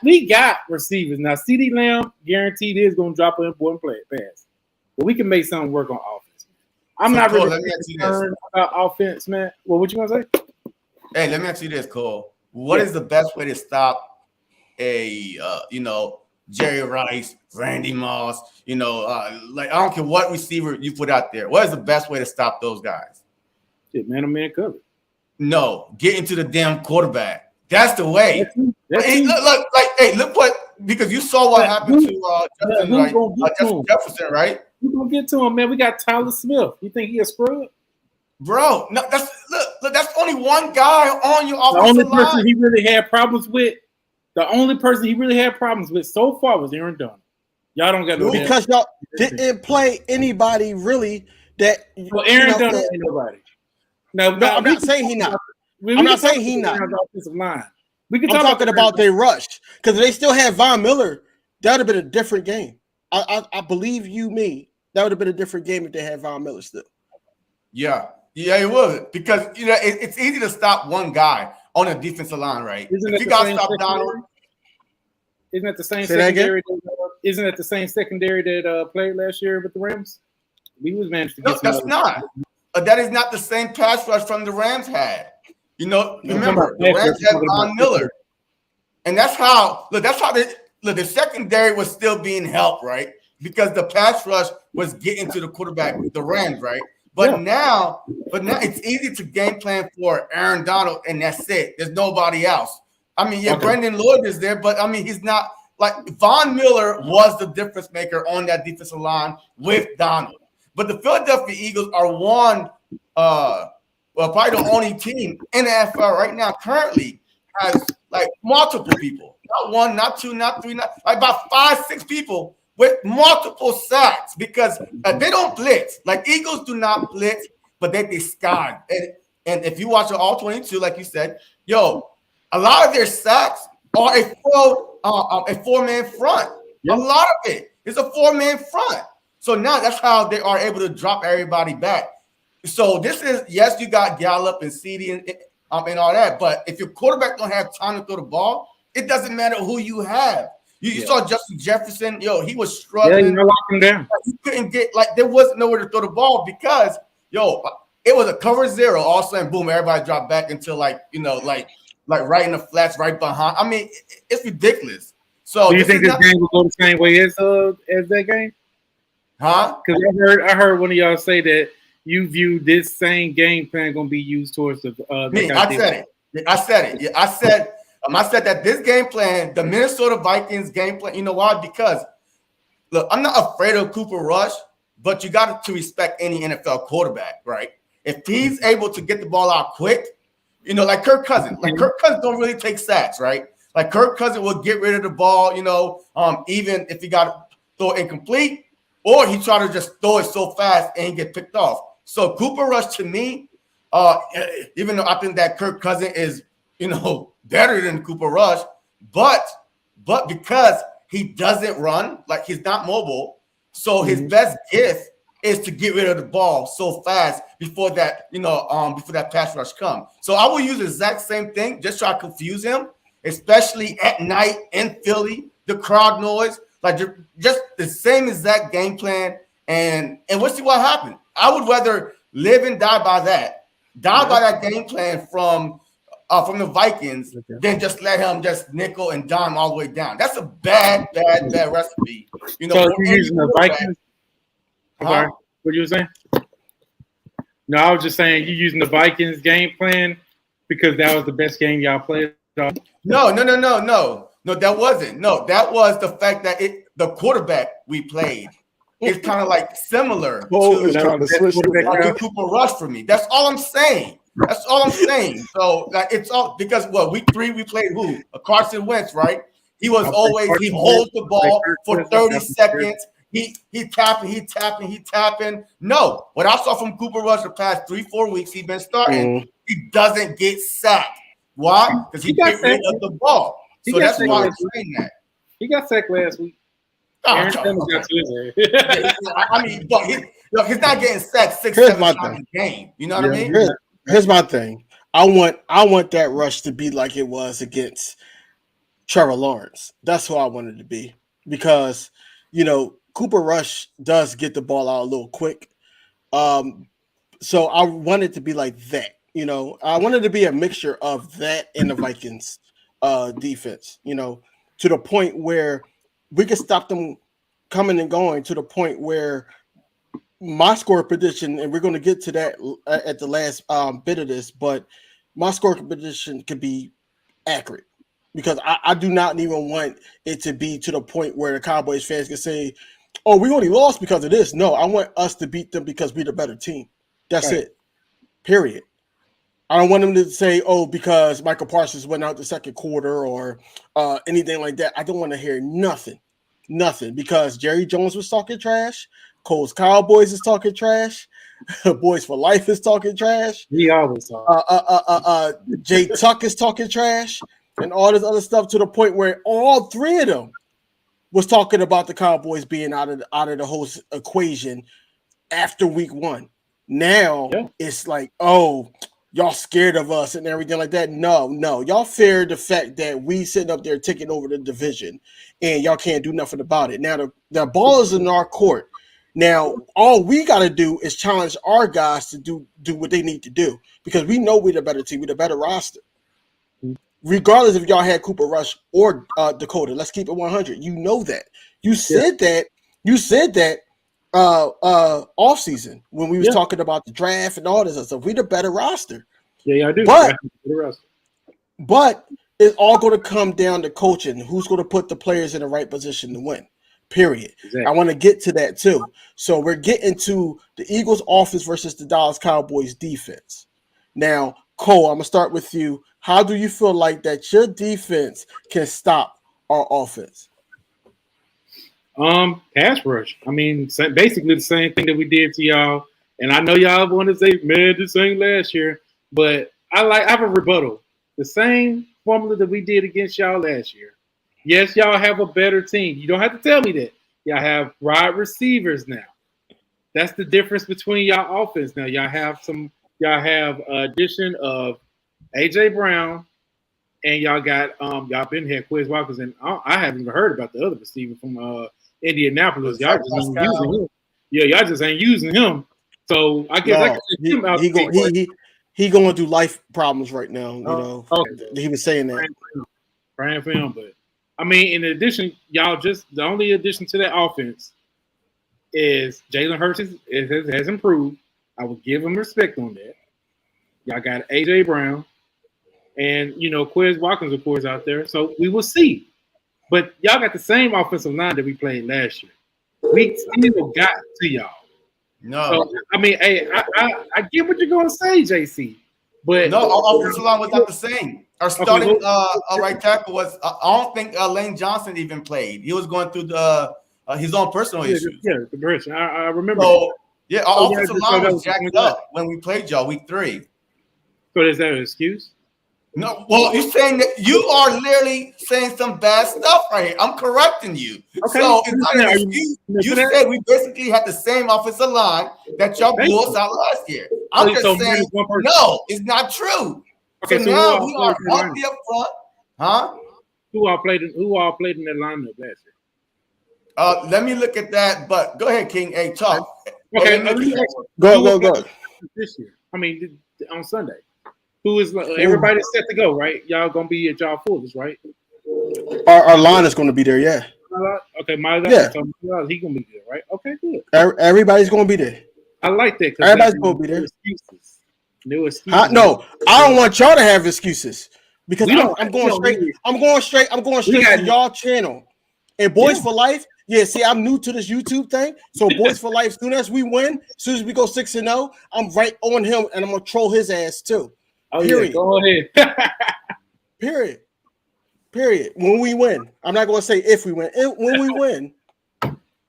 We got receivers. Now, CD Lamb guaranteed is going to drop an important pass. But we can make something work on offense. I'm not really concerned about offense, man. Well, what you going to say? Hey, let me ask you this, Cole. What is the best way to stop a, Jerry Rice, Randy Moss, like I don't care what receiver you put out there. What is the best way to stop those guys? Man-on-man cover. No, get into the damn quarterback. That's the way. Look because you saw what happened to Jefferson, right? We're gonna get to him, man. We got Tyler Smith. You think he a scrub? Bro, no, that's only one guy on your offensive line. The only person he really had problems with so far was Aaron Donald. Y'all don't got no because y'all didn't play anybody really that. Well, Aaron Donald ain't nobody. No, I'm not saying he not. I'm not saying he not. Offensive line. I'm talking about their rush because they still had Von Miller. That would have been a different game. I believe me. That would have been a different game if they had Von Miller still. Yeah, it would because it's easy to stop one guy on a defensive line, right? If you got to stop Donald, isn't that the same secondary? Isn't it the same secondary that played last year with the Rams? We was managed to get. No, that's not. That is not the same pass rush from the Rams had. Remember the Rams had Von Miller, and that's how the secondary was still being helped, right? Because the pass rush was getting to the quarterback, the Rams, right? But now it's easy to game plan for Aaron Donald, and that's it. There's nobody else. I mean, Brendan Lloyd is there, but I mean, he's not like Von Miller was the difference maker on that defensive line with Donald. But the Philadelphia Eagles are probably the only team in the NFL right now currently has like multiple people, not one, not two, not three, like about 5-6 people with multiple sacks because they don't blitz. Like Eagles do not blitz, but they discard. And if you watch all 22, like you said, a lot of their sacks are a four-man front. Yep. A lot of it is a four-man front. So now that's how they are able to drop everybody back. So this is, yes, you got Gallup and CD and all that, but if your quarterback don't have time to throw the ball, it doesn't matter who you have. You saw Justin Jefferson, he was struggling. Yeah, you lock him down. He couldn't get, there wasn't nowhere to throw the ball because, it was a cover zero. All of a sudden, boom, everybody dropped back until right in the flats, right behind. I mean, it's ridiculous. So do you think this game will go the same way as that game? Huh? Because I heard one of y'all say that you view this same game plan going to be used towards the. I said it. Yeah, I said that this game plan, the Minnesota Vikings game plan. You know why? Because look, I'm not afraid of Cooper Rush, but you got to respect any NFL quarterback, right? If he's able to get the ball out quick, like Kirk Cousins. Like Kirk Cousins don't really take sacks, right? Like Kirk Cousins will get rid of the ball, even if he got to throw it incomplete, or he try to just throw it so fast and he get picked off. So Cooper Rush to me, even though I think that Kirk Cousins is, better than Cooper Rush, but because he doesn't run, like he's not mobile, so his best gift is to get rid of the ball so fast before that pass rush come. So I will use the exact same thing, just try to confuse him, especially at night in Philly, the crowd noise, like just the same exact game plan, and we'll see what happens. I would rather live and die by that game plan from the Vikings than just let him just nickel and dime all the way down. That's a bad recipe. So you're using the Vikings? Sorry, what you were saying? No, I was just saying you're using the Vikings game plan because that was the best game y'all played. No, that wasn't. No, that was the fact that the quarterback we played is kind of like similar Cole is to trying to switch like Cooper Rush for me. That's all I'm saying. So like, it's all because week 3 we played who? Carson Wentz, right? He was always he holds the ball for 30 seconds. He tapping. No, what I saw from Cooper Rush the past 3-4 weeks, he's been starting. He doesn't get sacked. Why? Because he get rid of the ball. So that's why I'm saying that. He got sacked last week. I mean, he's not getting sacked 6-7 times a game. You know what I mean? Here's my thing. I want that rush to be like it was against Trevor Lawrence. That's who I wanted to be because Cooper Rush does get the ball out a little quick. So I wanted to be like that. I wanted to be a mixture of that and the Vikings defense. To the point where we could stop them coming and going. To the point where my score prediction, and we're going to get to that at the last bit of this, but my score prediction could be accurate because I do not even want it to be to the point where the Cowboys fans can say, oh, we only lost because of this. No, I want us to beat them because we're the better team. That's it. Period. I don't want them to say, oh, because Michael Parsons went out the second quarter or anything like that. I don't want to hear nothing because Jerry Jones was talking trash. ColesCowboys is talking trash. Boys for Life is talking trash. He always talk. Jay Tuck is talking trash and all this other stuff to the point where all 3 of them was talking about the Cowboys being out of the whole equation after week 1. Now it's like, oh, y'all scared of us and everything like that. No, y'all fear the fact that we sitting up there taking over the division and y'all can't do nothing about it. Now the ball is in our court. Now all we got to do is challenge our guys to do what they need to do because we know we're the better team, we're the better roster. Regardless if y'all had Cooper Rush or Dakota, let's keep it 100. You know that. You said that. You said that off season when we was talking about the draft and all this other stuff. We the better roster. Yeah, I do. But it's all going to come down to coaching. Who's going to put the players in the right position to win? Period. Exactly. I want to get to that too. So we're getting to the Eagles offense versus the Dallas Cowboys defense. Now, Cole, I'm gonna start with you. How do you feel like that your defense can stop our offense? Pass rush. I mean, basically the same thing that we did to y'all. And I know y'all want to say, man, this ain't last year, but I have a rebuttal. The same formula that we did against y'all last year. Yes, y'all have a better team. You don't have to tell me that. Y'all have wide receivers now. That's the difference between y'all offense now. Y'all have addition of AJ Brown, and y'all got y'all been here Quiz Walkers, and I haven't even heard about the other receiver from Indianapolis. Y'all just ain't using him. Yeah, y'all just ain't using him. So I guess I can take him out. He going through life problems right now. He was saying that. Praying for him, but I mean, in addition, y'all just the only addition to that offense is Jalen Hurts has improved. I will give him respect on that. Y'all got AJ Brown and Quiz Watkins, of course, out there. So we will see. But y'all got the same offensive line that we played last year. We still got to y'all. No. So, I mean, hey, I get what you're gonna say, JC. But no, our offensive line was not the same. Our starting right tackle was I don't think Lane Johnson even played. He was going through his own personal issues. Yeah, the bridge. I remember. So our offensive line was jacked up when we played y'all week 3. So is that an excuse? No, well, you're saying that you are literally saying some bad stuff right here. I'm correcting you. Okay. So it's not an excuse. You said we basically had the same offensive line that y'all blew us out last year. I'm just saying, no, it's not true. Okay, so now we are healthy up front, huh? Who all played in that lineup last year? Let me look at that. But go ahead, King. Hey, talk. Okay, go. This year, I mean, on Sunday. Who is everybody's set to go, right? Y'all gonna be at y'all fullest, right? Our line is gonna be there, yeah. Okay, he gonna be there, right? Okay, good. Everybody's gonna be there. I like that. Everybody's gonna be there. No excuses. No, I don't want y'all to have excuses because I'm going straight to y'all channel. And Boys for Life, Yeah, see, I'm new to this YouTube thing. So Boys for Life, soon as we win, as soon as we go 6-0, I'm right on him and I'm gonna troll his ass too. Oh, Period. yeah, go ahead. Period. When we win. I'm not gonna say if we win. When we win.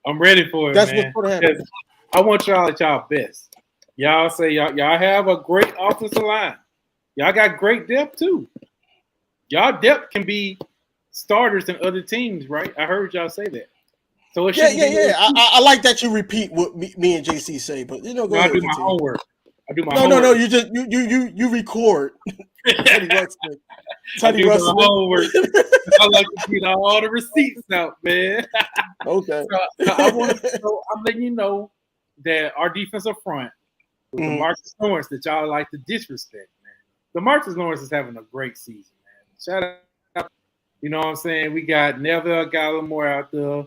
I'm ready for it. That's man. what's gonna happen. I want y'all at y'all best. Y'all say y'all have a great offensive line. Y'all got great depth too. Y'all depth can be starters in other teams, right? I heard y'all say that. So it yeah. I like that you repeat what me and JC say, but go ahead. I do my homework. No. You just you record. Teddy Ruxpin. Teddy Ruxpin. Homework. I like to get all the receipts out, man. Okay. So I'm letting you know that our defensive front with DeMarcus Lawrence that y'all like to disrespect, man. DeMarcus Lawrence is having a great season, man. Shout out. You know what I'm saying? We got Neville Gallimore out there.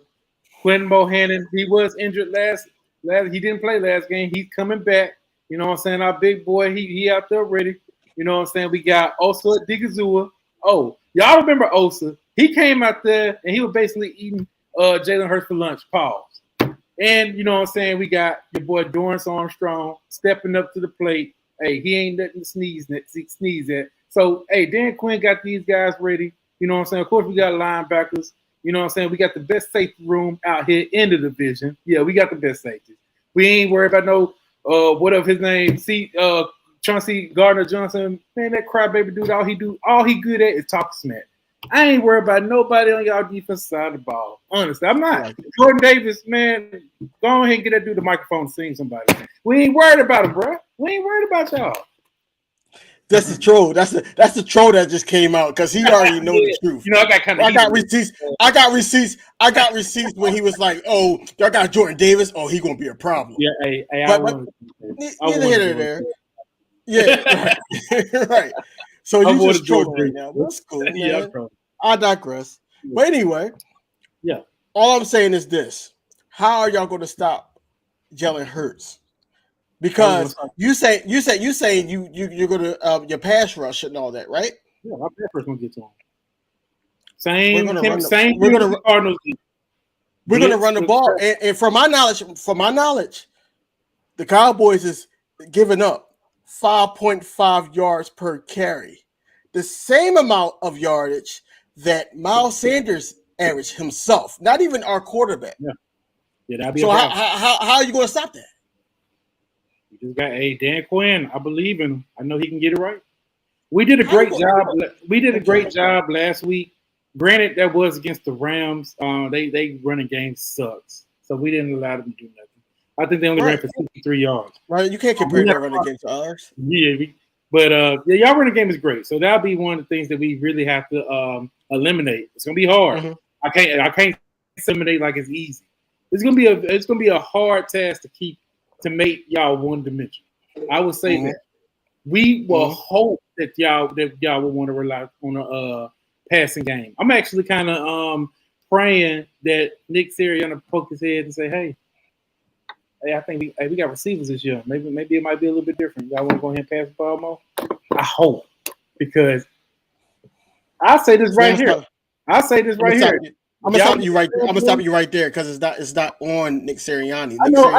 Quentin Bohannon, he was injured last. He didn't play last game. He's coming back. You know what I'm saying? Our big boy, he out there ready. You know what I'm saying? We got Osa Digazua. Oh, y'all remember Osa? He came out there and he was basically eating Jalen Hurts for lunch. Pause. And you know what I'm saying? We got your boy Dorrance Armstrong stepping up to the plate. Hey, he ain't letting sneeze at. So, hey, Dan Quinn got these guys ready. You know what I'm saying? Of course, we got linebackers. You know what I'm saying? We got the best safety room out here in the division. Yeah, we got the best safeties. We ain't worried about no whatever his name, Chauncey Gardner-Johnson. Man, that crybaby dude, all he good at is talk smack. I ain't worried about nobody on y'all defense side of the ball. Honestly, I'm not. Jordan Davis, man, go ahead and get that dude the microphone and sing somebody. We ain't worried about him, bro. We ain't worried about y'all. That's the troll. That's the troll that just came out because he already know the truth. You know, I got receipts. I got receipts when he was like, "Oh, y'all got Jordan Davis. Oh, he gonna be a problem." Yeah, neither here nor there. Yeah, right. So you just trolling right now. That's cool, man. Yeah, I digress. But anyway, yeah. All I'm saying is this: how are y'all going to stop Jalen Hurts? Because you saying you're going to your pass rush and all that, right? Yeah, our pass rush gonna get to him. We're gonna run the ball, and from my knowledge, the Cowboys is giving up 5.5 yards per carry, the same amount of yardage that Miles Sanders averaged himself. Not even our quarterback. Yeah, that'd be so. How are you going to stop that? We just got Dan Quinn. I believe in him. I know he can get it right. We did a great job. We did a great job last week. Granted, that was against the Rams. They running game sucks, so we didn't allow them to do nothing. I think they only ran for 63 yards. Right, you can't compare that running game to ours. Yeah, but y'all running game is great. So that'll be one of the things that we really have to eliminate. It's gonna be hard. Mm-hmm. I can't eliminate like it's easy. It's gonna be a hard task to make y'all one dimensional. I would say that we will hope that y'all will want to rely on a passing game. I'm actually kind of praying that Nick Sirianni poke his head and say, hey, I think we got receivers this year. Maybe it might be a little bit different. Y'all want to go ahead and pass the ball more? I hope, because I say this right here. I say this right here. I'm gonna stop you right there. I'm gonna stop you right there because it's not on Nick Sirianni. I know.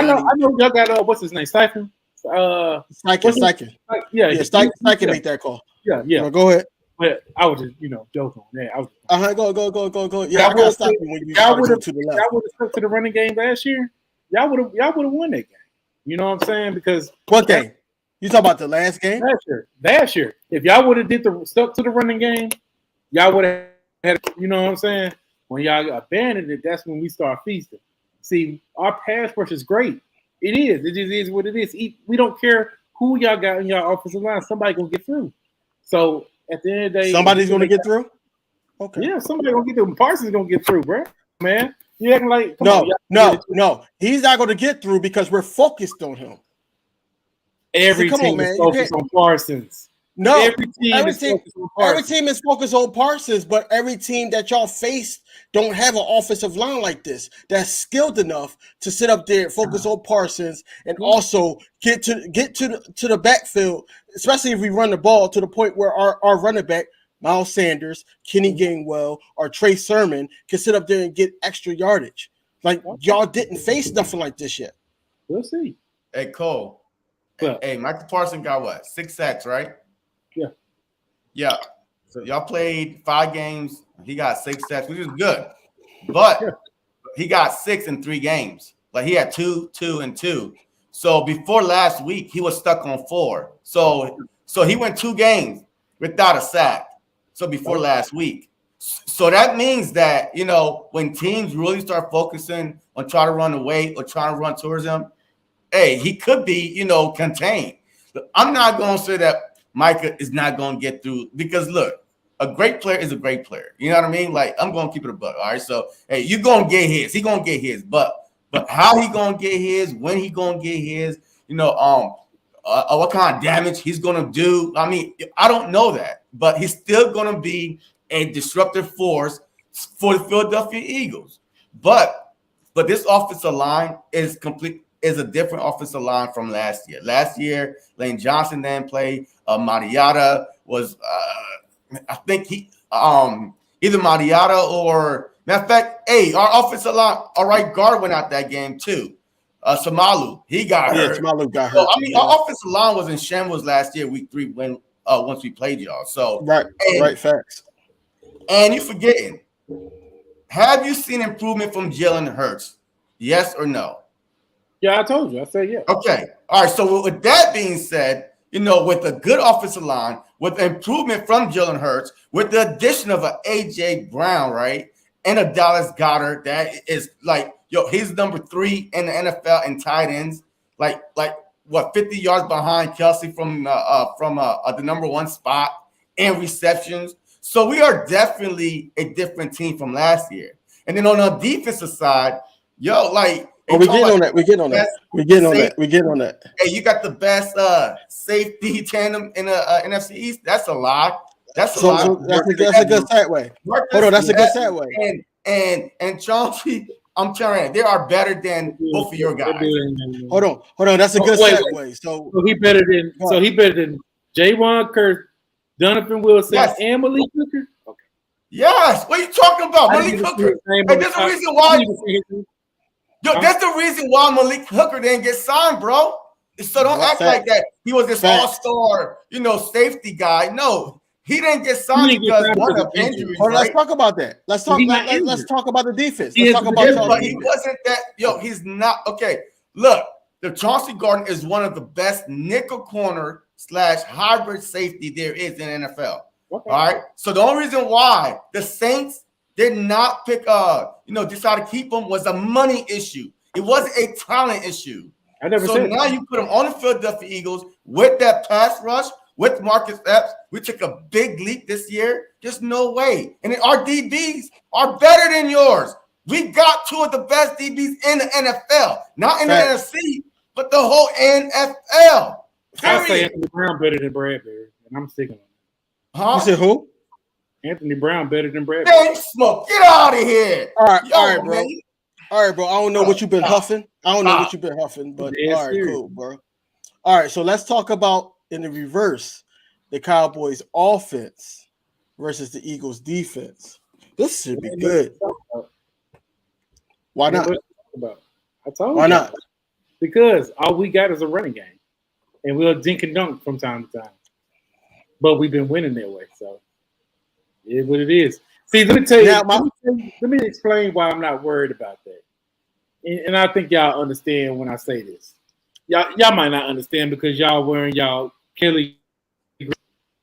Y'all got what's his name? Steichen. Steichen. Yeah. Steichen made that call. Yeah. No, go ahead. But I was just joking on that. Go. Yeah, I gotta stop you when you started to the left. Y'all would have stuck to the running game last year. Y'all would have won that game. You know what I'm saying? Because what game? You talking about the last game? Last year. If y'all would have stuck to the running game, y'all would have had. You know what I'm saying? When y'all abandoned it, that's when we start feasting. See, our pass rush is great. It is. It just is what it is. We don't care who y'all got in your offensive line. Somebody gonna get through. So at the end of the day, somebody's gonna get through. Okay. Yeah, somebody gonna get through. Parsons gonna get through, bro. Man, you acting like no. He's not gonna get through because we're focused on him. Every team is focused on Parsons. No, every team is focused on Parsons, but every team that y'all face don't have an offensive line like this that's skilled enough to sit up there, focus on Parsons, and also get to the backfield, especially if we run the ball to the point where our running back, Miles Sanders, Kenny Gainwell, or Trey Sermon can sit up there and get extra yardage. Like y'all didn't face nothing like this yet. We'll see. Hey, Cole. Hey, Michael Parsons got what? 6 sacks, right? Yeah. Yeah. So y'all played 5 games. He got 6 sacks, which is good. But he got 6 in 3 games. Like he had 2, 2, and 2. So before last week, he was stuck on 4. So he went 2 games without a sack. So before last week. So that means that, you know, when teams really start focusing on trying to run away or trying to run towards him, hey, he could be, you know, contained. I'm not going to say that Micah is not going to get through because, look, a great player is a great player. You know what I mean? Like, I'm going to keep it a buck, all right? So, hey, you're going to get his. He's going to get his. But how he going to get his, when he going to get his, you know, what kind of damage he's going to do. I mean, I don't know that. But he's still going to be a disruptive force for the Philadelphia Eagles. But this offensive line is a different offensive line from last year. Last year, Lane Johnson didn't play. Mariota was, I think he, either Mariota or, matter of fact, hey, our offensive line, our right guard went out that game too. Samalu, he got hurt. Yeah, Samalu got hurt. So, I mean, our offensive line was in shambles last year, week 3, when once we played y'all. So right, facts. And you're forgetting, have you seen improvement from Jalen Hurts? Yes or no? Yeah, I told you. I said yeah. Okay. All right. So with that being said, you know, with a good offensive line, with improvement from Jalen Hurts, with the addition of an A.J. Brown, right, and a Dallas Goedert, that is like, he's number 3 in the NFL in tight ends, like what, 50 yards behind Kelsey from the number 1 spot in receptions. So we are definitely a different team from last year. And then on the defensive side, like, we get on that. Hey, you got the best safety tandem in the NFC East. That's a lot. That's a lot. So that's a good segue. Hold on, that's a good segue. And Chauncey, I'm telling you, they are better than both of your guys. Hold on, that's a good segue. So he better than Jaywan Kirk, Donovan Wilson, and Malik Hooker. Okay. Yes. What are you talking about, Malik Hooker? Hey, there's a reason why. That's the reason why Malik Hooker didn't get signed, bro. So don't act like that. He was this all-star, you know, safety guy. No, he didn't get signed because one of injuries. Right? Let's talk about that. Let's talk about the defense. Let's talk about but he wasn't that. He's not. Okay, look, the Chauncey Gardner is one of the best nickel corner / hybrid safety there is in NFL. Okay. All right. So the only reason why the Saints did not pick decide to keep him was a money issue. It wasn't a talent issue. So now you put him on the Philadelphia Eagles with that pass rush, with Marcus Epps. We took a big leap this year. There's no way. And then our DBs are better than yours. We got 2 of the best DBs in the NFL, not in the NFC, but the whole NFL. I say Anthony Brown better than Bradbury, and I'm sticking on it. Huh? You said who? Anthony Brown better than Bradbury. Man, smoke. Get out of here. All right, bro. All right, bro. I don't know what you've been huffing. But all right, cool, bro. All right, so let's talk about in the reverse, the Cowboys offense versus the Eagles defense. This should be good. Why not? I told you. Why not? Because all we got is a running game. And we'll dink and dunk from time to time. But we've been winning that way, so it is what it is. See, let me tell you. Let me explain why I'm not worried about that. And I think y'all understand when I say this. Y'all might not understand because y'all wearing y'all Kelly.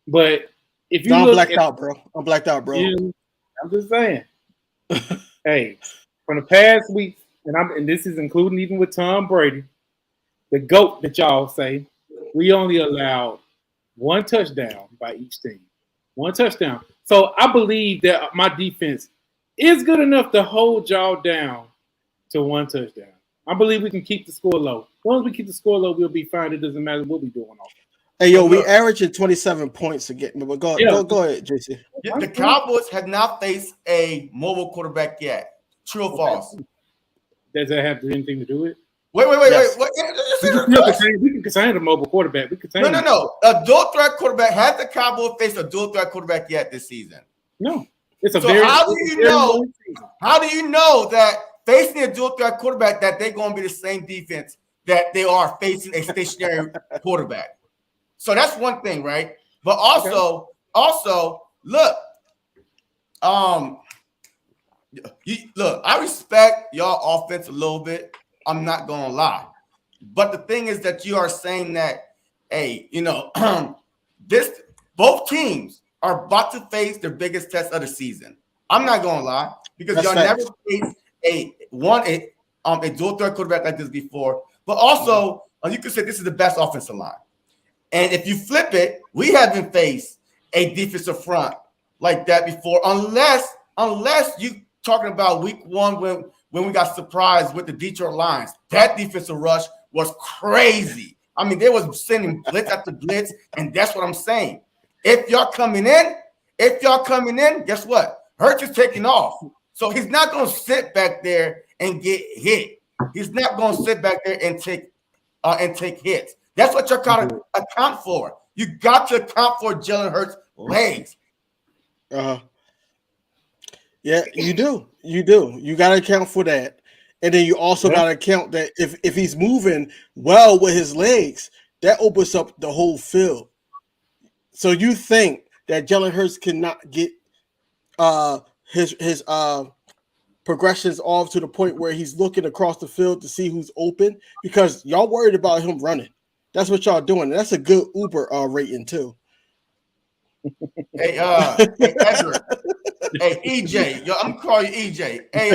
But if you I'm blacked out, bro. I'm just saying. Hey, from the past week, and this is including even with Tom Brady, the GOAT that y'all say, we only allowed 1 touchdown by each team. 1 touchdown. So I believe that my defense is good enough to hold y'all down to 1 touchdown. I believe we can keep the score low. As long as we keep the score low, we'll be fine. It doesn't matter what we're doing off. Hey, yo, we averaging 27 points again. But go ahead, JC. The Cowboys have not faced a mobile quarterback yet. True or false? Does that have anything to do with it? Wait. We can contain a mobile quarterback. No. A dual threat quarterback. Has the Cowboys faced a dual threat quarterback yet this season? No. How do you know that facing a dual threat quarterback that they're going to be the same defense that they are facing a stationary quarterback. So that's one thing, right? But also, look, I respect y'all offense a little bit. I'm not gonna lie, but the thing is that you are saying that, hey, both teams are about to face their biggest test of the season. I'm not gonna lie, because y'all never faced a dual threat quarterback like this before. But also, you could say this is the best offensive line. And if you flip it, we haven't faced a defensive front like that before, unless you talking about week 1 when we got surprised with the Detroit Lions. That defensive rush was crazy. I mean, they was sending blitz after blitz, and that's what I'm saying. If y'all coming in, guess what? Hurts is taking off. So he's not going to sit back there and get hit. He's not going to sit back there and take hits. That's what you're got to account for. You got to account for Jalen Hurts' legs. Yeah, you do. You got to account for that. And then you also got to account that if he's moving well with his legs, that opens up the whole field. So you think that Jalen Hurts cannot get his progressions off to the point where he's looking across the field to see who's open, because y'all worried about him running. That's what y'all doing. That's a good Uber rating too. Hey, Edward. Hey, EJ. Yo, I'm calling you EJ. Hey,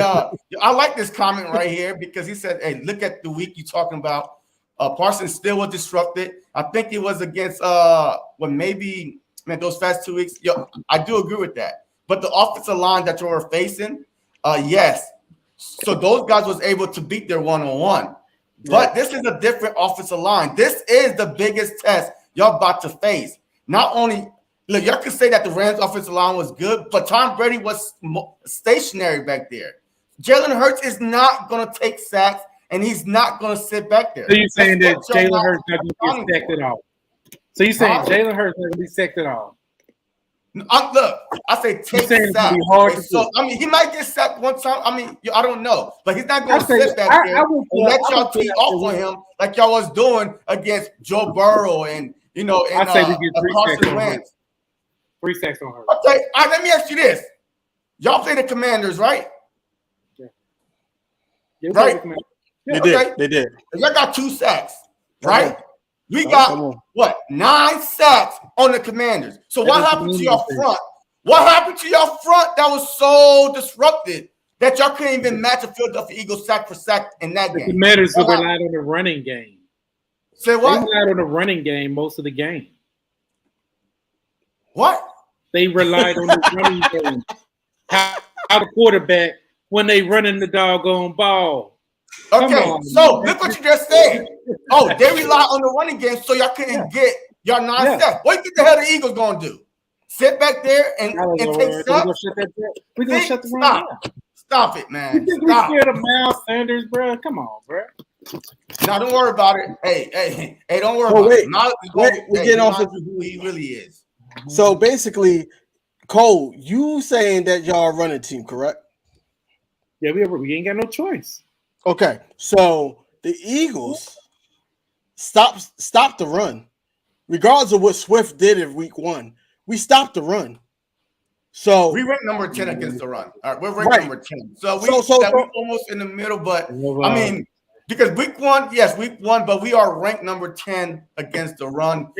I like this comment right here because he said, hey, look at the week you're talking about. Parsons still was disrupted. I think it was against those past 2 weeks. Yo, I do agree with that. But the offensive line that you were facing, yes. So those guys was able to beat their one-on-one. But this is a different offensive line. This is the biggest test y'all about to face. Not only, look, y'all could say that the Rams offensive line was good, but Tom Brady was stationary back there. Jalen Hurts is not going to take sacks, and he's not going to sit back there. So you're saying that Jalen Hurts not going to get sacked at all? So you're saying Jalen Hurts not going to be sacked at all? Look, I say take sack. So I mean, he might get sacked one time. I mean, I don't know, but he's not going to sit back there and let y'all tee off on him like y'all was doing against Joe Burrow and I say we get 3 sacks. 3 sacks on her. Okay, all right, let me ask you this: y'all play the Commanders, right? Yeah, right? They did. Y'all got 2 sacks, right? We got 9 sacks on the Commanders. So what happened to your front? What happened to your front that was so disrupted that y'all couldn't even match a Philadelphia Eagles sack for sack in that game? The Commanders relied on the running game. Say what? They relied on the running game most of the game. What? They relied on the running game. How the quarterback when they running the doggone ball. Okay, so look what you just said. Oh, they rely on the running game, so y'all couldn't get y'all 9 sacks. What do you think the hell the Eagles gonna do? Sit back there and take sacks? We're gonna shut the run down. Stop it, man. You think we scared of Miles Sanders, bro? Come on, bro. No, don't worry about it. Hey, don't worry about it. Miles is we get off of who he really is. So basically, Cole, you saying that y'all are running team, correct? Yeah, we ain't got no choice. Okay, so the Eagles stopped the run, regardless of what Swift did in week 1. We stopped the run. So we ranked number 10 against the run. All right, we're ranked number 10. So we're almost in the middle, but I mean, because week 1, but we are ranked number 10 against the run.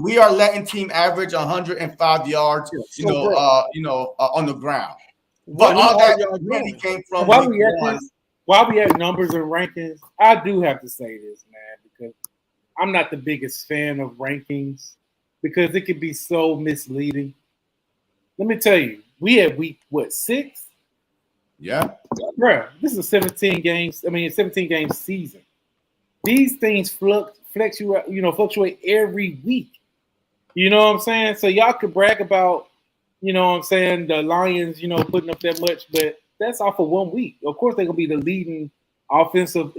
We are letting team average 105 yards, on the ground. But all that really came from week 1. While we have numbers and rankings, I do have to say this, man, because I'm not the biggest fan of rankings because it can be so misleading. Let me tell you, we had week 6? Yeah, bro. This is a 17 game season. These things fluctuate every week. You know what I'm saying? So y'all could brag about, the Lions, putting up that much, but that's off of 1 week. Of course, they're gonna be the leading offensive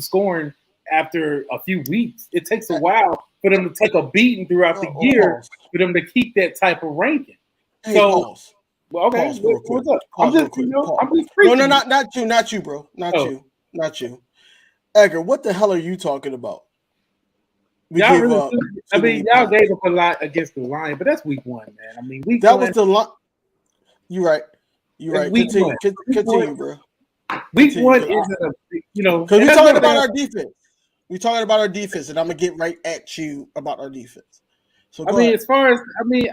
scoring after a few weeks. It takes a while for them to take a beating throughout the year for them to keep that type of ranking. So Well, okay. Pause real quick. What's up? Pause real quick. No, not you, bro. Not you. Edgar, what the hell are you talking about? Y'all gave up a lot against the Lions, but that's week 1, man. I mean, was the line. You're right. Continue, bro. Week 1 isn't because we're talking about our defense. We're talking about our defense, and I'm gonna get right at you about our defense. So as far as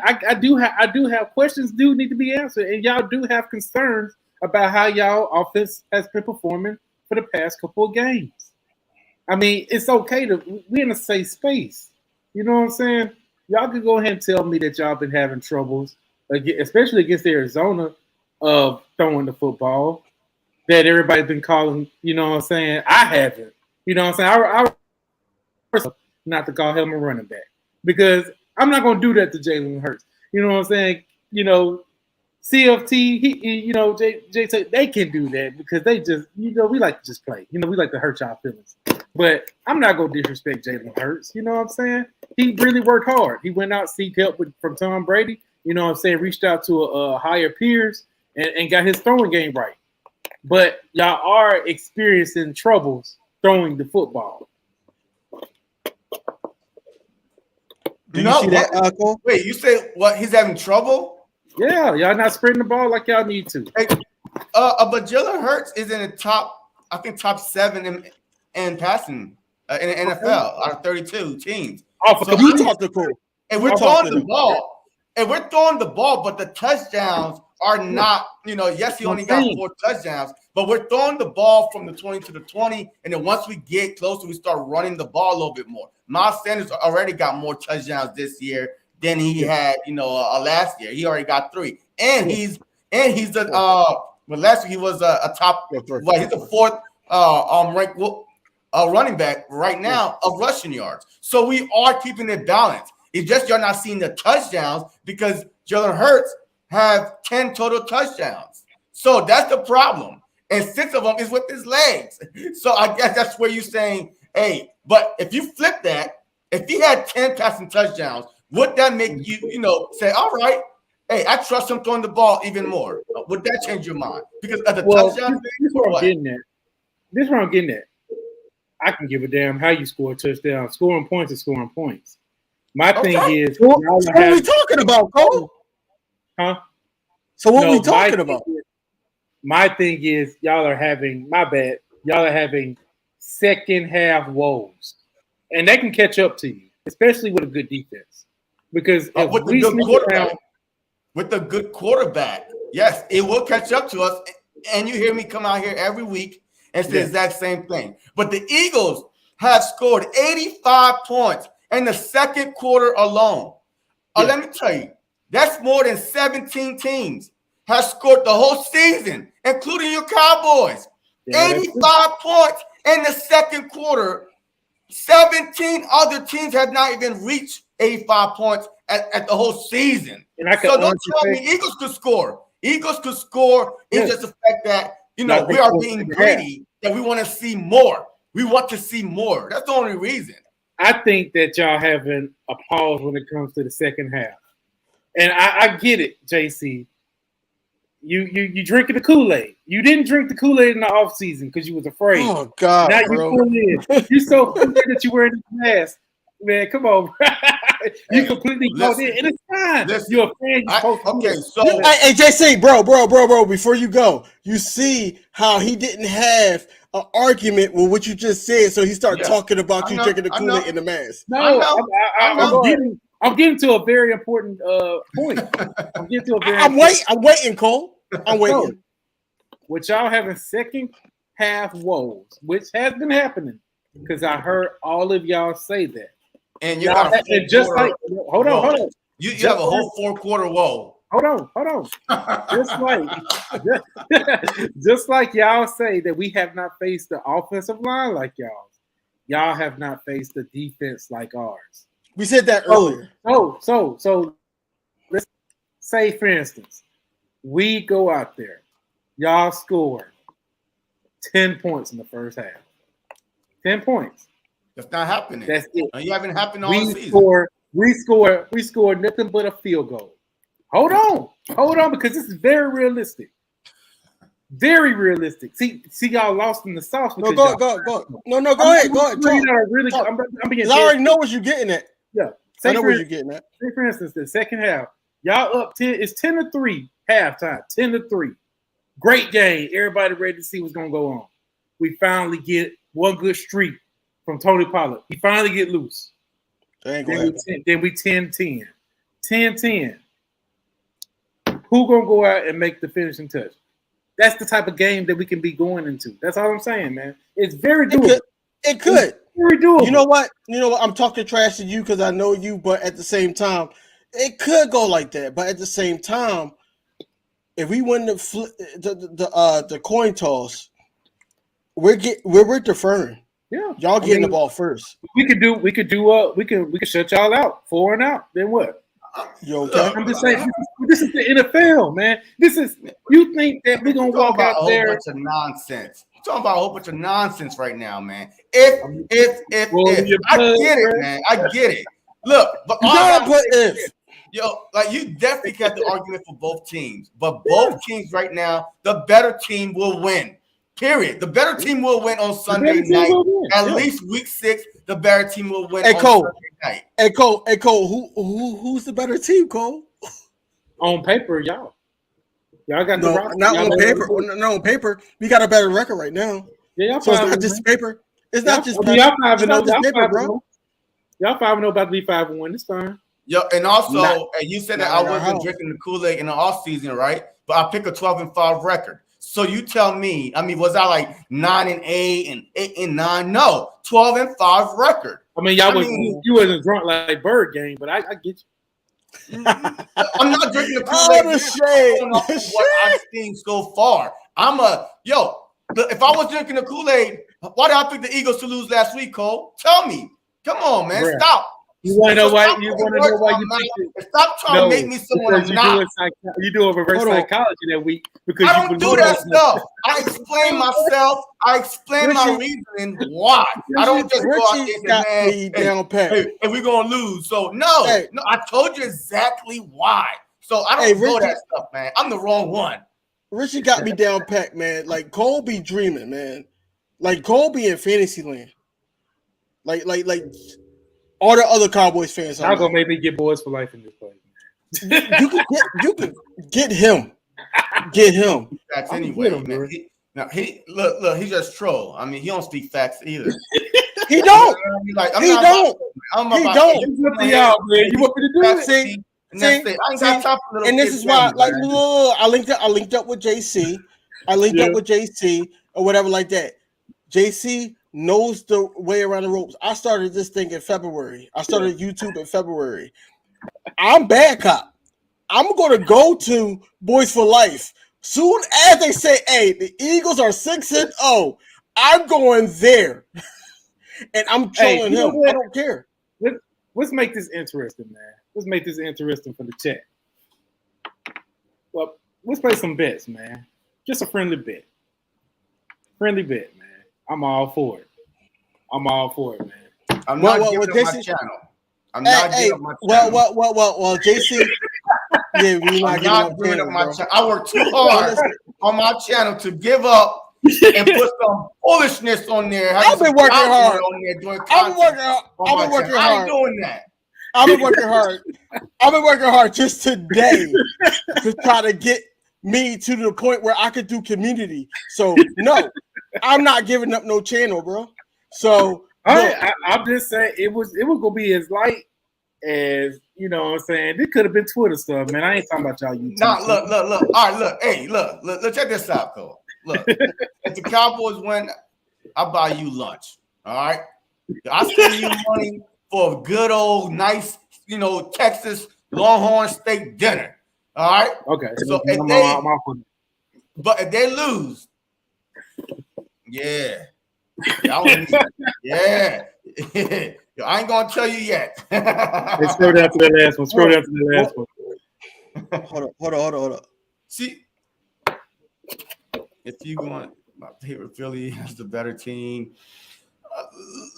I do have questions do need to be answered, and y'all do have concerns about how y'all offense has been performing for the past couple of games. I mean, it's okay we're in a safe space. You know what I'm saying? Y'all can go ahead and tell me that y'all been having troubles, especially against Arizona, of throwing the football. That everybody's been calling. You know what I'm saying? I haven't. You know what I'm saying? I not to call him a running back because I'm not going to do that to Jalen Hurts. You know what I'm saying? CFT, Jay, they can do that because they just, we like to just play. We like to hurt y'all feelings. But I'm not going to disrespect Jalen Hurts. You know what I'm saying? He really worked hard. He went out, seek help from Tom Brady. You know what I'm saying? Reached out to higher peers and got his throwing game right. But y'all are experiencing troubles throwing the football. Do you see that, Cole? Wait, you say what? He's having trouble? Yeah, y'all not spreading the ball like y'all need to. Hey, but Jalen Hurts is in the top 7 in passing in the NFL out of 32 teams. So you talk to Cole. And we're throwing the ball. And we're throwing the ball, but the touchdowns are not, yes, he only got 4 touchdowns, but we're throwing the ball from the 20 to the 20. And then once we get closer, we start running the ball a little bit more. Miles Sanders already got more touchdowns this year than he had, last year. He already got 3. And he's the last week he was a top, he's the 4th ranked running back right now of rushing yards. So we are keeping it balanced. It's just you're not seeing the touchdowns because Jalen Hurts have 10 total touchdowns. So that's the problem. And 6 of them is with his legs. So I guess that's where you're saying, hey, but if you flip that, if he had 10 passing touchdowns, would that make you, say, all right, hey, I trust him throwing the ball even more? Would that change your mind? Because of the touchdown thing? This is where I'm getting at. I can give a damn how you score a touchdown. Scoring points is scoring points. My thing is, what are we talking about, Cole? Huh? So what are we talking about? My thing is, y'all are having second half woes, and they can catch up to you, especially with a good defense. Because with the good quarterback, yes, it will catch up to us. And you hear me come out here every week and say the exact same thing. But the Eagles have scored 85 points in the second quarter alone. Let me tell you, that's more than 17 teams have scored the whole season, including your Cowboys. 85 points in the second quarter. 17 other teams have not even reached 85 points at the whole season. So don't tell me Eagles could score. Eagles could score. It's just the fact that, we are being greedy, that we want to see more. We want to see more. That's the only reason. I think that y'all having a pause when it comes to the second half. And I get it, JC. You drinking the Kool-Aid. You didn't drink the Kool-Aid in the offseason because you was afraid. Oh, God, now bro. you pull in. You're so clear that you're wearing this mask. Man, come on. You completely bought in. And it's fine. You're a fan. Hey, JC, bro, before you go, you see how he didn't have an argument with what you just said, so he started talking about you drinking the Kool-Aid in the mask. No, I'm getting to a very important point. I'm waiting, Cole. I'm waiting. So, with y'all having second half woes, which has been happening, because I heard all of y'all say that. And you got hold on. You have a whole 4-quarter woe. Hold on. just like y'all say that we have not faced the offensive line like y'all. Y'all have not faced the defense like ours. We said that earlier. So let's say, for instance, we go out there, y'all score 10 points in the first half. 10 points. That's not happening. That's it. You haven't happened all season. We score nothing but a field goal. Hold on. Hold on, because this is very realistic. Very realistic. See, y'all lost in the sauce. No, go. No, go ahead. Talk. I already know what you're getting at. Yeah. I know what you're getting at. Say, for instance, the second half, y'all up 10. It's 10-3 halftime. 10-3. Great game. Everybody ready to see what's gonna go on. We finally get one good streak from Tony Pollard. He finally get loose. Then we 10-10. 10-10. Who gonna go out and make the finishing touch? That's the type of game that we can be going into. That's all I'm saying, man. It's very doable. It could. It's very doable. You know what? I'm talking trash to you because I know you, but at the same time, it could go like that. But at the same time, if we win the coin toss, we're deferring. Yeah, y'all getting the ball first. We could shut y'all out 4-and-out. Then what? You okay? I'm just saying, this is the NFL, man. You think that we're gonna walk out there? A whole bunch of nonsense. I'm talking about a whole bunch of nonsense right now, man. If I get it, man. I get it. Look, but like you definitely got the argument for both teams, but both teams right now, the better team will win. Period. The better team will win on Sunday night. At least week 6, the better team will win on Sunday night. Hey Cole, who's the better team, Cole? On paper, y'all got the roster. Not on paper. No, on paper, we got a better record right now. Yeah, so it's not just paper. It's not just paper. Y'all 5-0, bro. Y'all 5-0 about to be 5-1. It's fine. Yo, and also, you said that I wasn't drinking the Kool-Aid in the off season, right? But I picked a 12-5 record. So you tell me, was I like 9-8 and 8-9? No, 12-5 record. You wasn't drunk like Bird Game, but I get you. I'm not drinking the Kool-Aid. What I've seen so far. If I was drinking the Kool-Aid, why did I pick the Eagles to lose last week, Cole? Tell me. Come on, man. Bruh. Stop. You want to know why? You want to know why you picked it? Stop trying to make me someone I'm not. You do a reverse psychology that week because I don't do that stuff. I explain myself. I explain my reasoning why. I don't just go out there and say, and we're gonna lose. So no, I told you exactly why. So I don't know that stuff, man. I'm the wrong one. Richie got me down pat, man. Like Cole be dreaming, man. Like Cole be in fantasy land. Like all the other Cowboys fans. I'm gonna make me get boys for life in this place. You can get him. Get him. Facts anyway, man. He's just troll. He don't speak facts either. He don't. He don't. It's up to y'all, man. You want me to do it? And this is why, I linked up with JC. Or whatever like that. JC knows the way around the ropes. I started this thing in February. I started YouTube in February. I'm bad cop. I'm going to go to Boys for Life. Soon as they say, hey, the Eagles are 6-0, I'm going there. And I'm trolling him. I don't care. Let's make this interesting, man. Let's make this interesting for the chat. Well, let's play some bets, man. Just a friendly bet. Man. I'm all for it. Man. I'm not giving up my channel. I'm not giving up my channel. Well, JC. Yeah, I'm not giving up my channel. I work too hard on my channel to give up and put some foolishness on there. I've been working hard. I ain't doing that. I've been working hard. I've been working hard just today to try to get me to the point where I could do community. So no, I'm not giving up no channel, bro. So I'm just saying it was gonna be as light as, you know what I'm saying. This could have been Twitter stuff, man. I ain't talking about y'all YouTube. Nah, look. All right, look. Hey, look. Check this out, Cole. Look, if the Cowboys win, I'll buy you lunch. All right, I send you money for a good old nice, Texas Longhorn steak dinner. All right. Okay. So if they lose, yeah. Yeah. I ain't gonna tell you yet. Let's scroll down to the last one. Hold on. See, if you want my favorite Philly as the better team,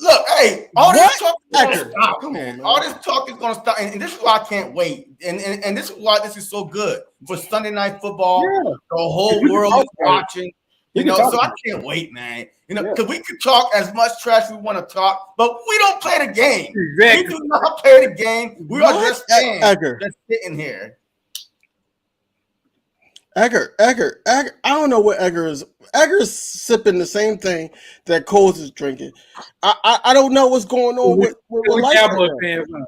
look, hey, all this talk is going to Edgar, stop. come on, man. All this talk is going to stop. And this is why I can't wait. And this is why this is so good for Sunday Night Football. Yeah. The whole We can world talk is about it. watching. We You can know, talk so I about can't wait, man. You know, Yeah. because we could talk as much trash we want to talk, but we don't play the game. Exactly. We do not play the game. We are just fans Edgar. just sitting here. Edgar. I don't know what Edgar is. Edgar's sipping the same thing that Coles is drinking. I don't know what's going on with we life Cowboy right now. fans, huh?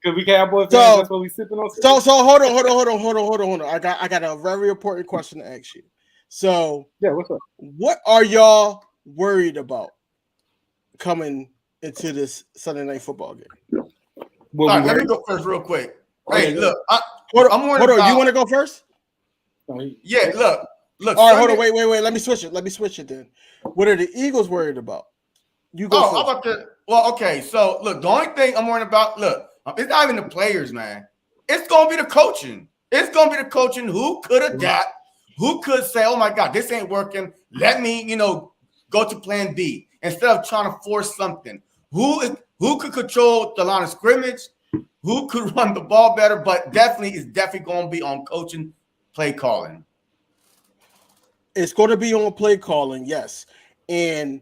Because we Cowboy fans, So- that's what we sipping on. So hold on. I got a very important question to ask you. So Yeah, what's up? what are y'all worried about coming into this Sunday Night Football game? Well, All right, let me go first real quick. Hey, Okay, look, Hold I'm on. worried Hold on. about- You want to go first? yeah, look. All right, hold Sunday- on. Wait. Let me switch it then. What are the Eagles worried about? You go Oh, first. how about the? Well, okay. So look, the only thing I'm worried about, look, it's not even the players, man. It's gonna be the coaching. It's gonna be the coaching. Who could adapt? Who could say, "Oh my God, this ain't working. Let me, go to Plan B," instead of trying to force something. Who could control the line of scrimmage? Who could run the ball better? But definitely going to be on coaching, play calling. It's going to be on play calling, yes. And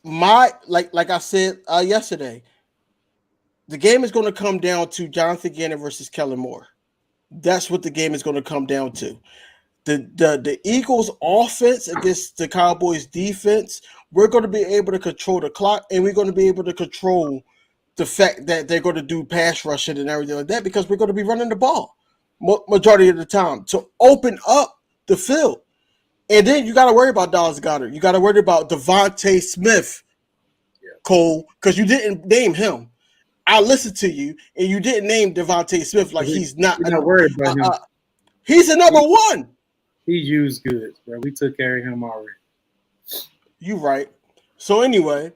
like I said yesterday, the game is going to come down to Jonathan Gannon versus Kellen Moore. That's what the game is going to come down to. The Eagles offense against the Cowboys defense, we're going to be able to control the clock, and we're going to be able to control the fact that they're going to do pass rushing and everything like that, because we're going to be running the ball majority of the time to open up the field. And then you got to worry about Dallas Goedert. You got to worry about Devontae Smith, Cole, because you didn't name him. I listened to you, and you didn't name Devontae Smith like he's not. We're not worried about him. He's a number one. He's used goods, bro. We took care of him already. You right. So anyway,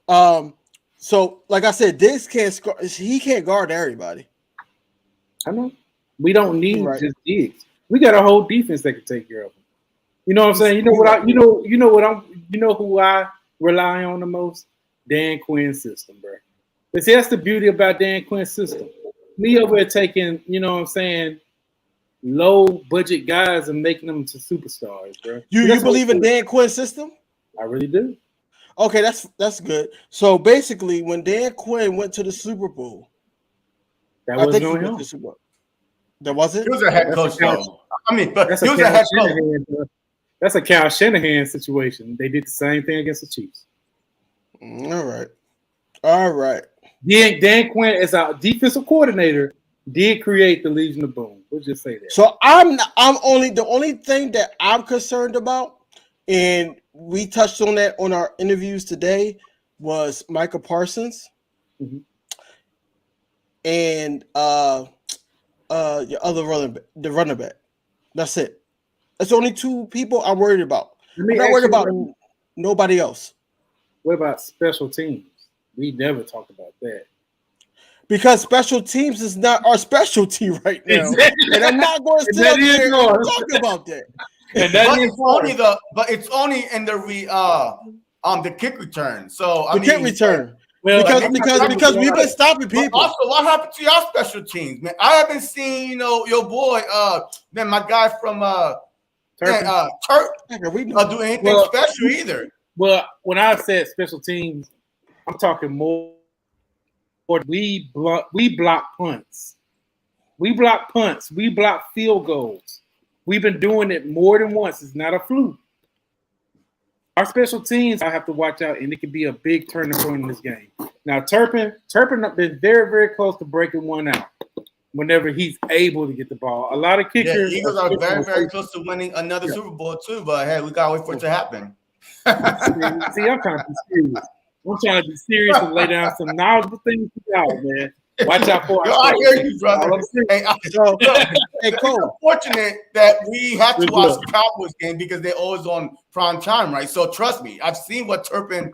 so like I said, Diggs he can't guard everybody. I know. We don't need Right. just Diggs. We got a whole defense that can take care of him. You know what I'm saying? You know who I rely on the most? Dan Quinn's system, bro. But see, that's the beauty about Dan Quinn's system. Me over here taking, you know what I'm saying, low budget guys and making them to superstars, bro. You believe in Dan Quinn's system? I really do. Okay, that's good. So basically, when Dan Quinn went to the Super Bowl, That I was think he going went to on. the Super Bowl. There wasn't. He was a head coach, though. I mean, but he was a head coach. That's a Kyle Shanahan situation. They did the same thing against the Chiefs. All right. Dan Quinn, as our defensive coordinator, did create the Legion of Boom. We'll just say that. So the only thing that I'm concerned about, and we touched on that on our interviews today, was Micah Parsons and your other running back. That's it. That's the only two people I'm worried about. I'm not worried about nobody else. What about special teams? We never talk about that. Because special teams is not our specialty right now. Exactly. And I'm not going to sit up here and talk about that. And that but it's only in the kick return. So The kick return. Well, Because we've been stopping But people. also, what happened to y'all special teams, man? I haven't seen, your boy, my guy from Turk, We do anything special either. Well, when I said special teams, I'm talking more. We block punts. We block punts. We block field goals. We've been doing it more than once. It's not a fluke. Our special teams, I have to watch out, and it can be a big turning point in this game. Now, Turpin have been very, very close to breaking one out whenever he's able to get the ball. A lot of kickers. Yeah, Eagles are very, very close to winning another Super Bowl too, but hey, we gotta wait for it to happen. See, I'm trying to be serious. I'm trying to be serious and lay down some knowledgeable things out, man. Watch out for I hear you, brother. Hey, Cole. it's unfortunate that we have to watch the Cowboys game because they're always on prime time, right? So trust me, I've seen what Turpin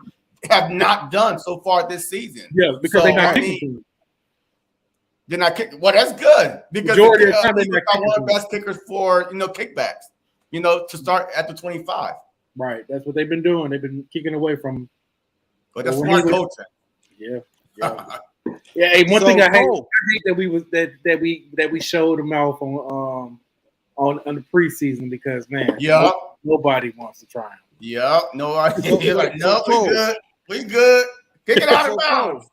have not done so far this season. Yeah, because they're not kicking. They're not kicking. Well, that's good because Majority of the time Eagles are one of the best kickers for kickbacks. To start at the 25. Right, that's what they've been doing. They've been kicking away from But that's smart coaching. Yeah. Yeah. Hey, one thing I hate that we showed them off on the preseason because man, nobody wants to try him. Yeah, no, you're like, no, we good. Kick it out of bounds.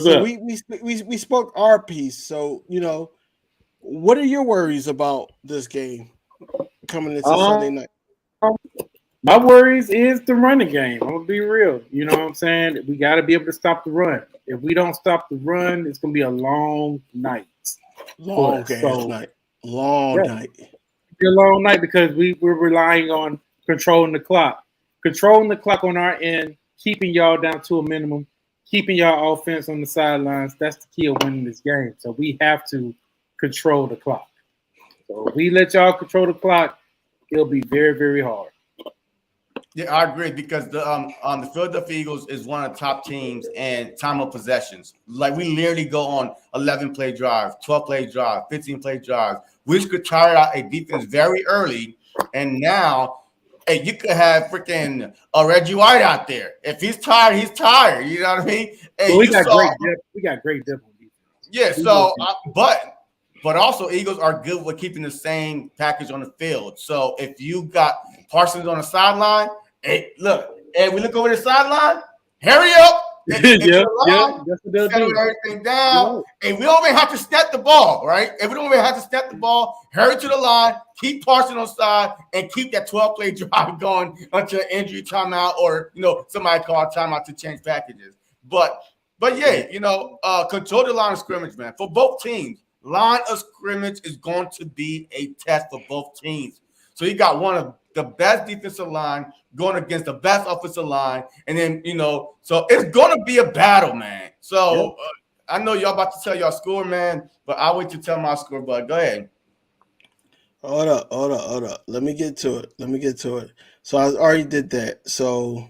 So we spoke our piece. So what are your worries about this game coming into Sunday night? My worries is the running game. I'm gonna be real. You know what I'm saying? We got to be able to stop the run. If we don't stop the run, it's gonna be a long night. Long night. Be a long night because we're relying on controlling the clock on our end, keeping y'all down to a minimum, keeping y'all offense on the sidelines. That's the key of winning this game. So we have to control the clock. So if we let y'all control the clock, it'll be very, very hard. Yeah, I agree because the Philadelphia Eagles is one of the top teams in time of possessions. Like we literally go on 11-play drive, 12-play drive, 15-play drive, which could tire out a defense very early. And now, hey, you could have freaking Reggie White out there. If he's tired, he's tired. You know what I mean? Hey, well, we got great depth on defense. Yeah. So, but also Eagles are good with keeping the same package on the field. So if you got Parsons on the sideline, hey, look, and we look over the sideline, hurry up. Settle everything down. And we don't even have to snap the ball, right? If we don't even have to snap the ball, hurry to the line, keep Parsons on side, and keep that 12-play drive going until injury timeout or somebody call a timeout to change packages. But yeah, control the line of scrimmage, man. For both teams, line of scrimmage is going to be a test for both teams. So you got one of the best defensive line going against the best offensive line. And then, so it's going to be a battle, man. So I know y'all about to tell y'all score, man, but I'll wait to tell my score, but go ahead. Hold up. Let me get to it. So I already did that. So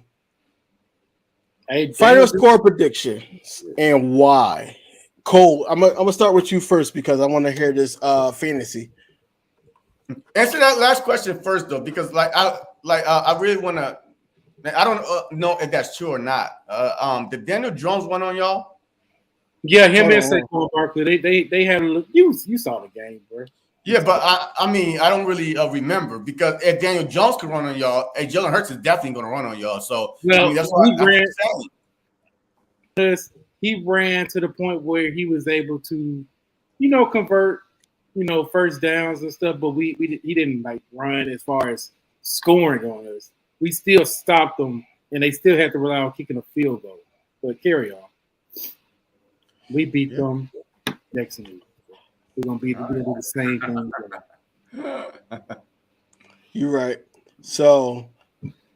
final score prediction and why. Cole, I'm gonna start with you first because I want to hear this fantasy. Answer that last question first, though, because I really want to. I don't know if that's true or not. Did Daniel Jones win on y'all? Yeah, him and Saquon Barkley. They had you saw the game, bro. Yeah, but I mean, I don't really remember because if Daniel Jones could run on y'all, Jalen Hurts is definitely going to run on y'all. So that's what I'm saying. Because he ran to the point where he was able to, convert, first downs and stuff. But he didn't run as far as scoring on us. We still stopped them, and they still had to rely on kicking a field goal. But carry on. We beat them next week. We're gonna do the same thing. You're right. So,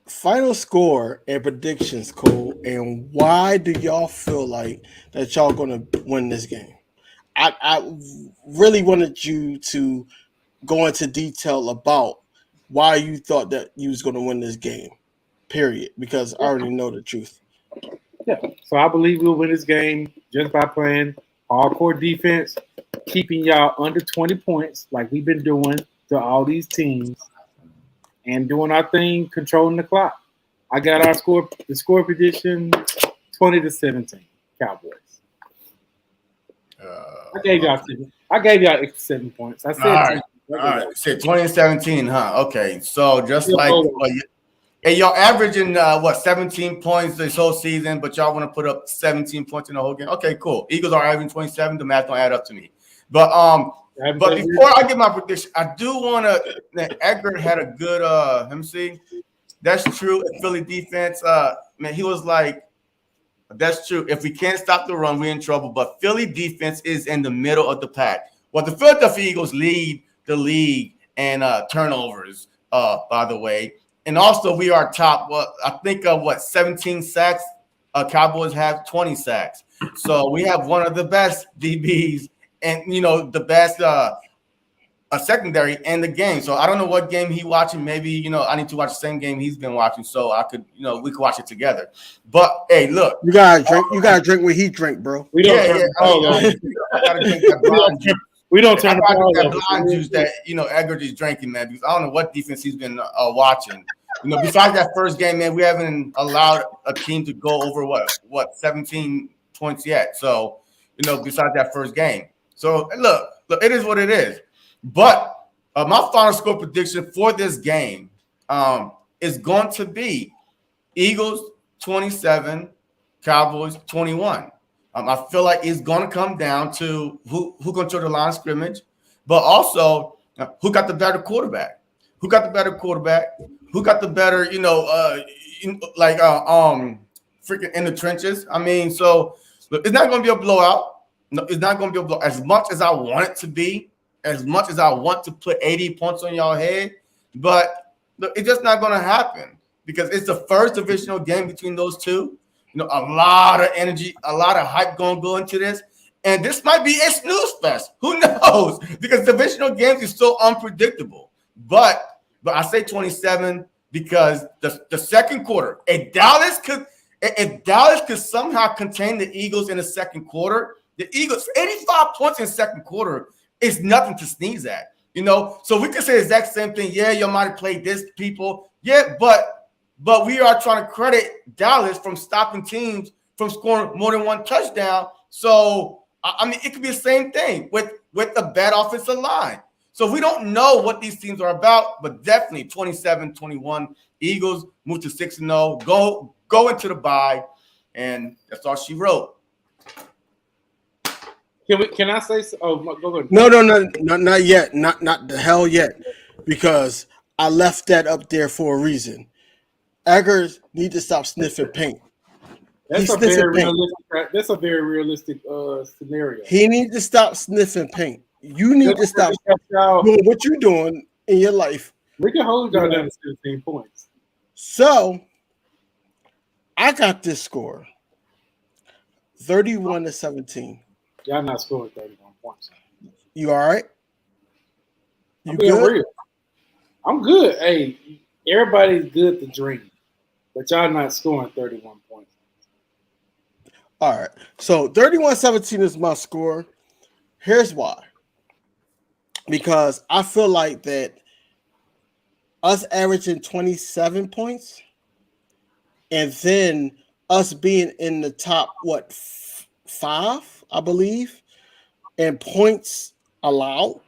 final score and predictions, Cole, and why do y'all feel like that y'all gonna win this game? I really wanted you to go into detail about why you thought that you was gonna win this game. Period. Because I already know the truth. Yeah. So I believe we'll win this game just by playing hardcore defense, keeping y'all under 20 points like we've been doing to all these teams, and doing our thing, controlling the clock. I got the score prediction 20-17, Cowboys. I gave y'all extra 7 points. I said all right. Said 20-17, huh? Okay. So just hey, y'all averaging 17 points this whole season, but y'all want to put up 17 points in the whole game. Okay, cool. Eagles are averaging 27. The math don't add up to me. But before I get my prediction, I do want to. Edgar had a good. Let me see. That's true. Philly defense. Man, he was like, that's true. If we can't stop the run, we're in trouble. But Philly defense is in the middle of the pack. Well, the Philadelphia Eagles lead the league in turnovers. By the way. And also, we are top. Well, I think 17 sacks. Cowboys have 20 sacks. So we have one of the best DBs and the best secondary in the game. So I don't know what game he watching. Maybe I need to watch the same game he's been watching, so I could we could watch it together. But hey, look, you gotta drink. You gotta drink what he drink, bro. We don't. I gotta drink that blind juice. We don't turn the ball that blind juice that Edgar is drinking, man. Because I don't know what defense he's been watching. besides that first game, man, we haven't allowed a team to go over what 17 points yet. So, besides that first game. So look, it is what it is. But my final score prediction for this game is going to be Eagles 27, Cowboys 21. I feel like it's going to come down to who controls the line of scrimmage, but also who got the better quarterback. Who got the better quarterback? Who got the better, freaking in the trenches? I mean, so look, it's not going to be a blowout. No, it's not going to be a blowout. As much as I want it to be, as much as I want to put 80 points on y'all head, but look, it's just not going to happen because it's the first divisional game between those two. A lot of energy, a lot of hype going to go into this. And this might be a snooze fest. Who knows? Because divisional games is so unpredictable. But I say 27 because the second quarter, if Dallas could somehow contain the Eagles in the second quarter, the Eagles 85 points in the second quarter is nothing to sneeze at. So we could say the exact same thing. Yeah, you might have played this people. Yeah, but we are trying to credit Dallas from stopping teams from scoring more than one touchdown. So I mean, it could be the same thing with a bad offensive line. So we don't know what these teams are about, but definitely 27-21. Eagles move to 6-0, go into the bye, and that's all she wrote. Can I say so? Oh, go ahead. No, not yet. Not the hell yet. Because I left that up there for a reason. Eggers need to stop sniffing paint. That's a very realistic scenario. He needs to stop sniffing paint. You need to stop doing what you're doing in your life. We can hold y'all down to 17 points. So I got this score 31-17. Y'all not scoring 31 points. You all right? You good? Real. I'm good. Hey, everybody's good to dream, but y'all not scoring 31 points. All right. So 31-17 is my score. Here's why. Because I feel like that us averaging 27 points and then us being in the top, 5, I believe, and points allowed.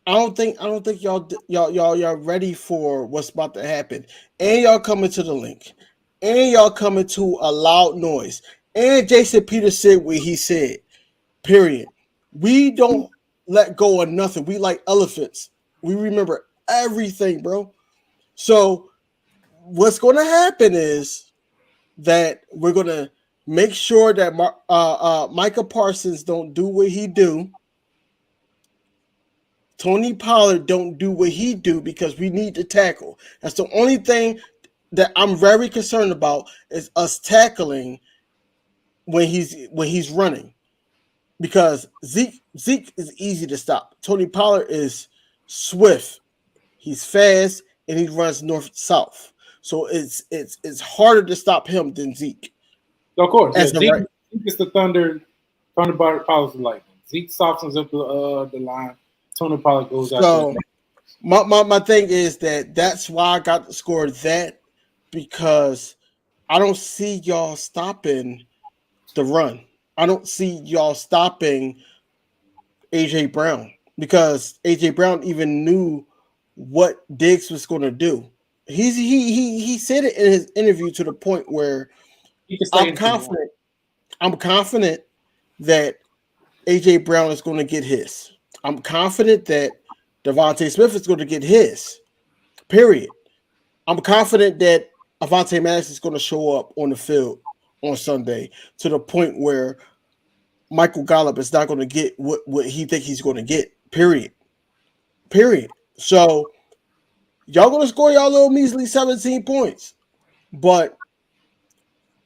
I don't think y'all ready for what's about to happen. And y'all coming to the Linc. And y'all coming to a loud noise. And Jason Peters said what he said. Period. We don't let go of nothing. We like elephants. We remember everything, bro. So what's going to happen is that we're going to make sure that Micah Parsons don't do what he do. Tony Pollard don't do what he do because we need to tackle. That's the only thing that I'm very concerned about is us tackling when he's running. Because Zeke is easy to stop. Tony Pollard is swift. He's fast and he runs north-south. So it's harder to stop him than Zeke. Of course. Yeah, Zeke is the thunder Pollard's the lightning. Zeke softens up the line. Tony Pollard goes out. So my thing is that's why I got the score that because I don't see y'all stopping the run. I don't see y'all stopping AJ Brown because AJ Brown even knew what Diggs was going to do. He said it in his interview to the point where I'm confident that AJ Brown is going to get his. I'm confident that Devontae Smith is going to get his. Period. I'm confident that Avonte Maddox is going to show up on the field on Sunday to the point where Michael Gallup is not going to get what he think he's going to get. Period. So y'all going to score y'all little measly 17 points. But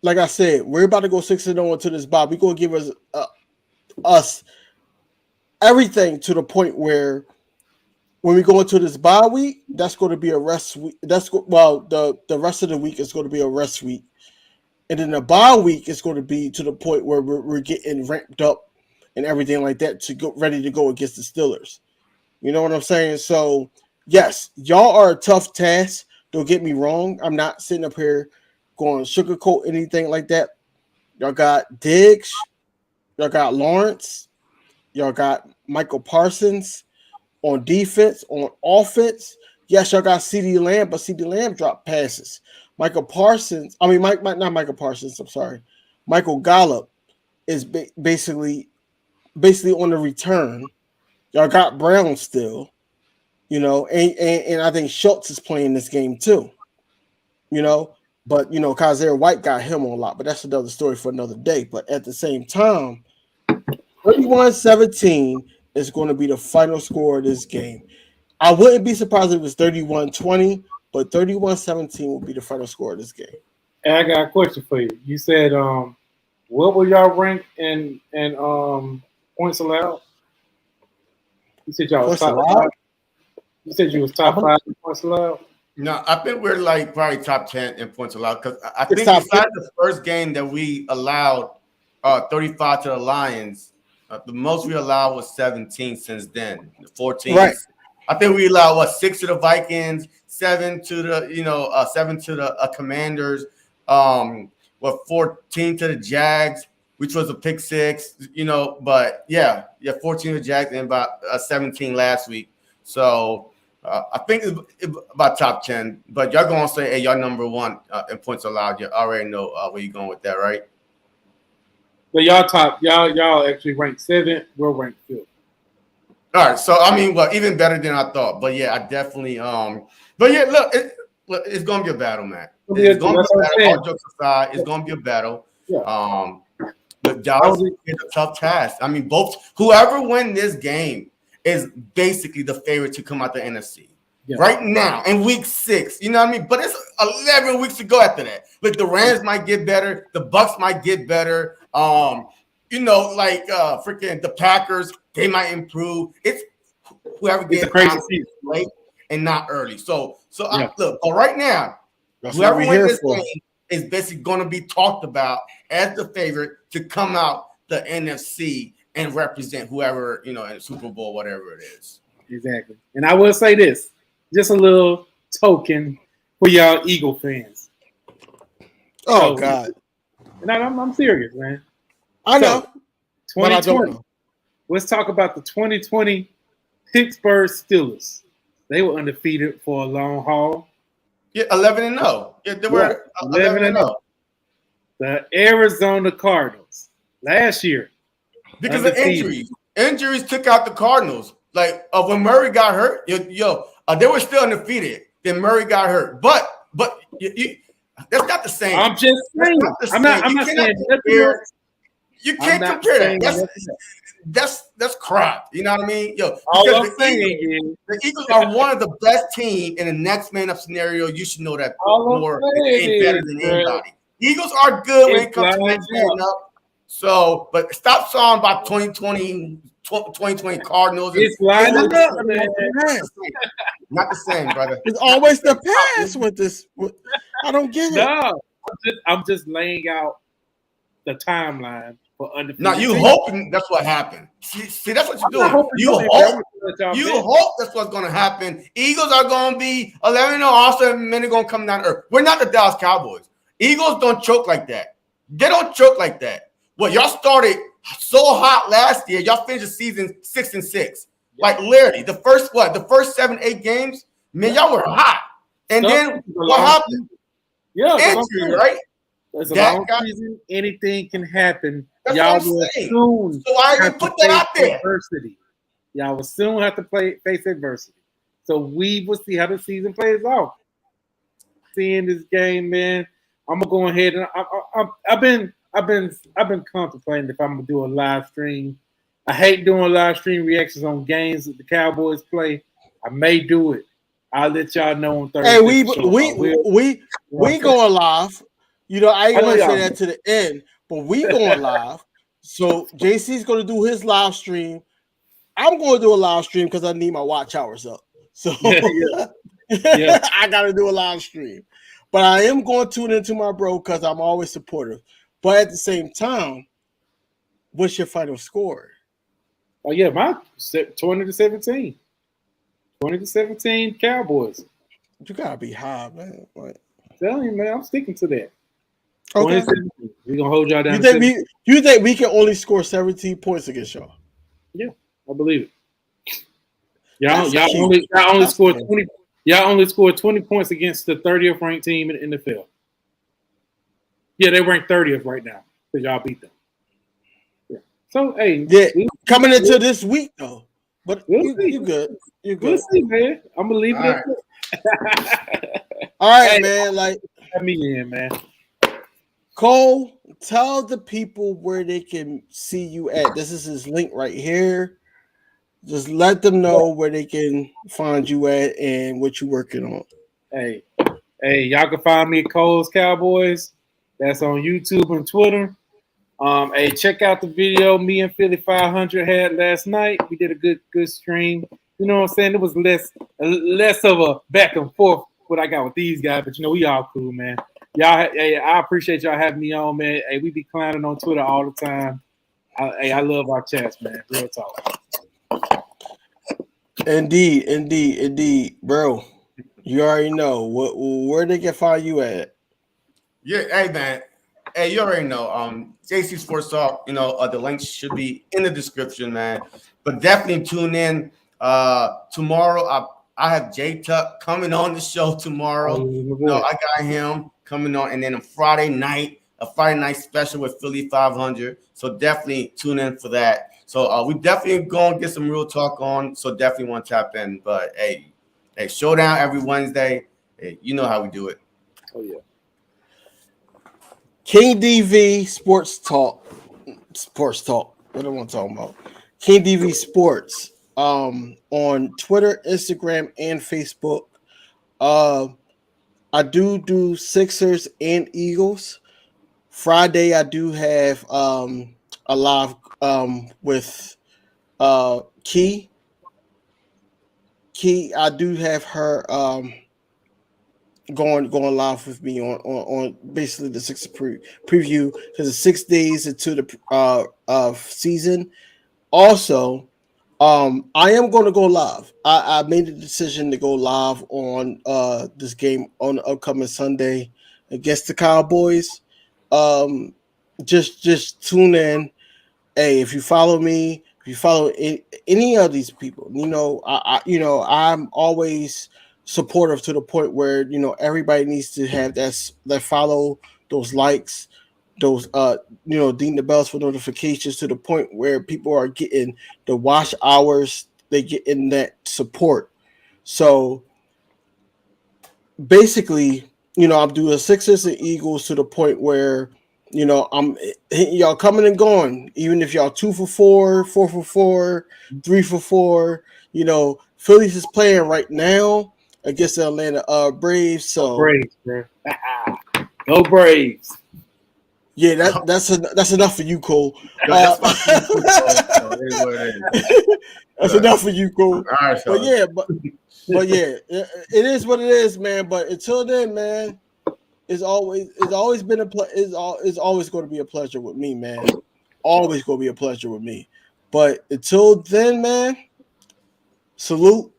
like I said, we're about to go 6-0 into this bye. We're going to give us everything to the point where when we go into this bye week, that's going to be a rest week. The rest of the week is going to be a rest week. And then the bye week is going to be to the point where we're getting ramped up and everything like that to go ready to go against the Steelers. You know what I'm saying? So, yes, y'all are a tough task. Don't get me wrong. I'm not sitting up here going sugarcoat anything like that. Y'all got Diggs. Y'all got Lawrence. Y'all got Michael Parsons on defense. On offense, yes, y'all got CeeDee Lamb, but CeeDee Lamb dropped passes. Michael Parsons, I mean, not Michael Parsons, I'm sorry. Michael Gallup is basically on the return. Y'all got Brown still, you know, and I think Schultz is playing this game too, you know, but, you know, Kaiser White got him on a lot, but that's another story for another day. But at the same time, 31-17 is going to be the final score of this game. I wouldn't be surprised if it was 31-20, but 31-17 will be the final score of this game. And I got a question for you. You said, what will y'all rank in points allowed? You said y'all was top 5. You said you was top 5 in points allowed. No, I think we're like probably top 10 in points allowed because I think besides the first game that we allowed 35 to the Lions, the most we allowed was 17 since then. 14. Right. I think we allowed 6 to the Vikings, 7 to the 7 to the Commanders, 14 to the Jags, which was a pick 6, but 14 to the Jags and about 17 last week. So I think it's about top 10. But y'all gonna say, hey, y'all number 1 in points allowed. You already know where you're going with that, right? But y'all actually ranked 7th. We're ranked 5th. All right, so I mean, even better than I thought. But yeah, I definitely But yeah, look, it's gonna be a battle, man. It's gonna be a battle. All jokes aside, it's gonna be a battle. Yeah. But Dallas is a tough task. I mean, whoever wins this game is basically the favorite to come out the NFC. Yeah. Right now in week 6, you know what I mean? But it's 11 weeks to go after that. Like the Rams might get better, the Bucks might get better. Freaking the Packers, they might improve. It's whoever gets late and not early. So yeah. But right now, whoever wins this game is basically going to be talked about as the favorite to come out the NFC and represent whoever, in the Super Bowl, whatever it is. Exactly. And I will say this, just a little token for y'all Eagle fans. Oh, God. And I'm serious, man. I know. 2020. Let's talk about the 2020 Pittsburgh Steelers. They were undefeated for a long haul. Yeah, 11-0. Yeah, they were 11-0. The Arizona Cardinals last year. Because undefeated. Of injuries. Injuries took out the Cardinals. Like when Murray got hurt, they were still undefeated. Then Murray got hurt. But that's not the same. I'm just saying. I'm not saying compare. You can't compare that. That's crap. You know what I mean? All I'm saying is the Eagles are one of the best teams in the next man up scenario. You should know that more and better than anybody. Eagles are good when it comes to next man up. So, but stop song about 2020 Cardinals. It's lined up, man. Not the same, brother. It's always the pass with this. I don't get it. No, I'm just laying out the timeline for undefeated. Now you hoping that's what happened. See, that's what you're doing. You hope that's what's going to happen. Eagles are going to be 11-0. Also, men are going to come down to earth. We're not the Dallas Cowboys. Eagles don't choke like that. They don't choke like that. Well, y'all started so hot last year. Y'all finished the season 6-6. Like literally, the first 7-8 games, man, y'all were hot. And then what happened? Yeah, injury, right? It's a long season. Anything can happen. That's y'all what will saying. soon. So why you put that out there? Adversity. Y'all will soon have to face adversity. So we will see how the season plays out. Seeing this game, man, I'm gonna go ahead and I've been contemplating if I'm gonna do a live stream. I hate doing live stream reactions on games that the Cowboys play. I may do it. I'll let y'all know on Thursday. Hey, we going live. I ain't gonna say that to the end, but we going live. So JC's gonna do his live stream. I'm gonna do a live stream because I need my watch hours up. So yeah. I gotta do a live stream. But I am going to tune into my bro because I'm always supportive. But at the same time, what's your final score? Oh yeah, my 20-17. 20-17 Cowboys. You gotta be high, man. Like, Tell you, man, I'm sticking to that. okay. We're gonna hold y'all down. You think we can only score 17 points against y'all? Yeah, I believe it. Y'all only scored 20. Y'all only scored 20 points against the 30th ranked team in the NFL. Yeah, they ranked 30th right now because y'all beat them. Yeah. So hey, coming into this week though, but you good. You good. We'll see, man. I'm gonna leave it at that. All right, man. Like, let me in, man. Cole, tell the people where they can see you at. This is his link right here. Just let them know where they can find you at and what you're working on. Hey, y'all can find me at ColesCowboys. That's on YouTube and Twitter. Hey, check out the video me and Philly 500 had last night. We did a good stream. You know what I'm saying? It was less of a back and forth what I got with these guys, but we all cool, man. Y'all, hey, I appreciate y'all having me on, man. Hey, we be clowning on Twitter all the time. I love our chats, man. Real talk. Indeed, bro. You already know where they can find you at. Yeah, hey man. Hey, you already know. JC Sports Talk, the links should be in the description, man. But definitely tune in. Tomorrow I have J Tuck coming on the show tomorrow. I got him coming on, and then a Friday night special with Philly 500. So definitely tune in for that. So we definitely gonna get some real talk on. So definitely want to tap in. But hey, Showdown every Wednesday. Hey, you know how we do it. Oh yeah. King DV Sports Talk. What am I talking about? King DV Sports. On Twitter, Instagram, and Facebook. I do Sixers and Eagles. Friday I do have a live with Key. I do have her going live with me on basically the Sixers preview because it's 6 days into the season. Also, I am going to go live. I made the decision to go live on this game on the upcoming Sunday against the Cowboys. Just tune in. Hey, if you follow me, if you follow any of these people, I'm always supportive to the point where everybody needs to have that follow, those likes, those ding the bells for notifications to the point where people are getting the watch hours, they get in that support. So basically, I'm doing Sixers and Eagles to the point where I'm hitting y'all coming and going, even if y'all 2 for 4, 4 for 4, 3 for 4. Phillies is playing right now against the Atlanta Braves. So Braves, man. Go Braves. Yeah, that's enough for you, Cole. That's enough for you, Cole. All right, but yeah, it is what it is, man. But until then, man, it's always been it's always going to be a pleasure with me, man. Always going to be a pleasure with me. But until then, man, salute.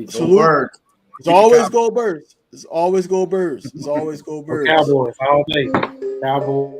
Salute. It's always go Birds. It's always go Birds. It's always go Birds. Cowboys all day. Cowboys.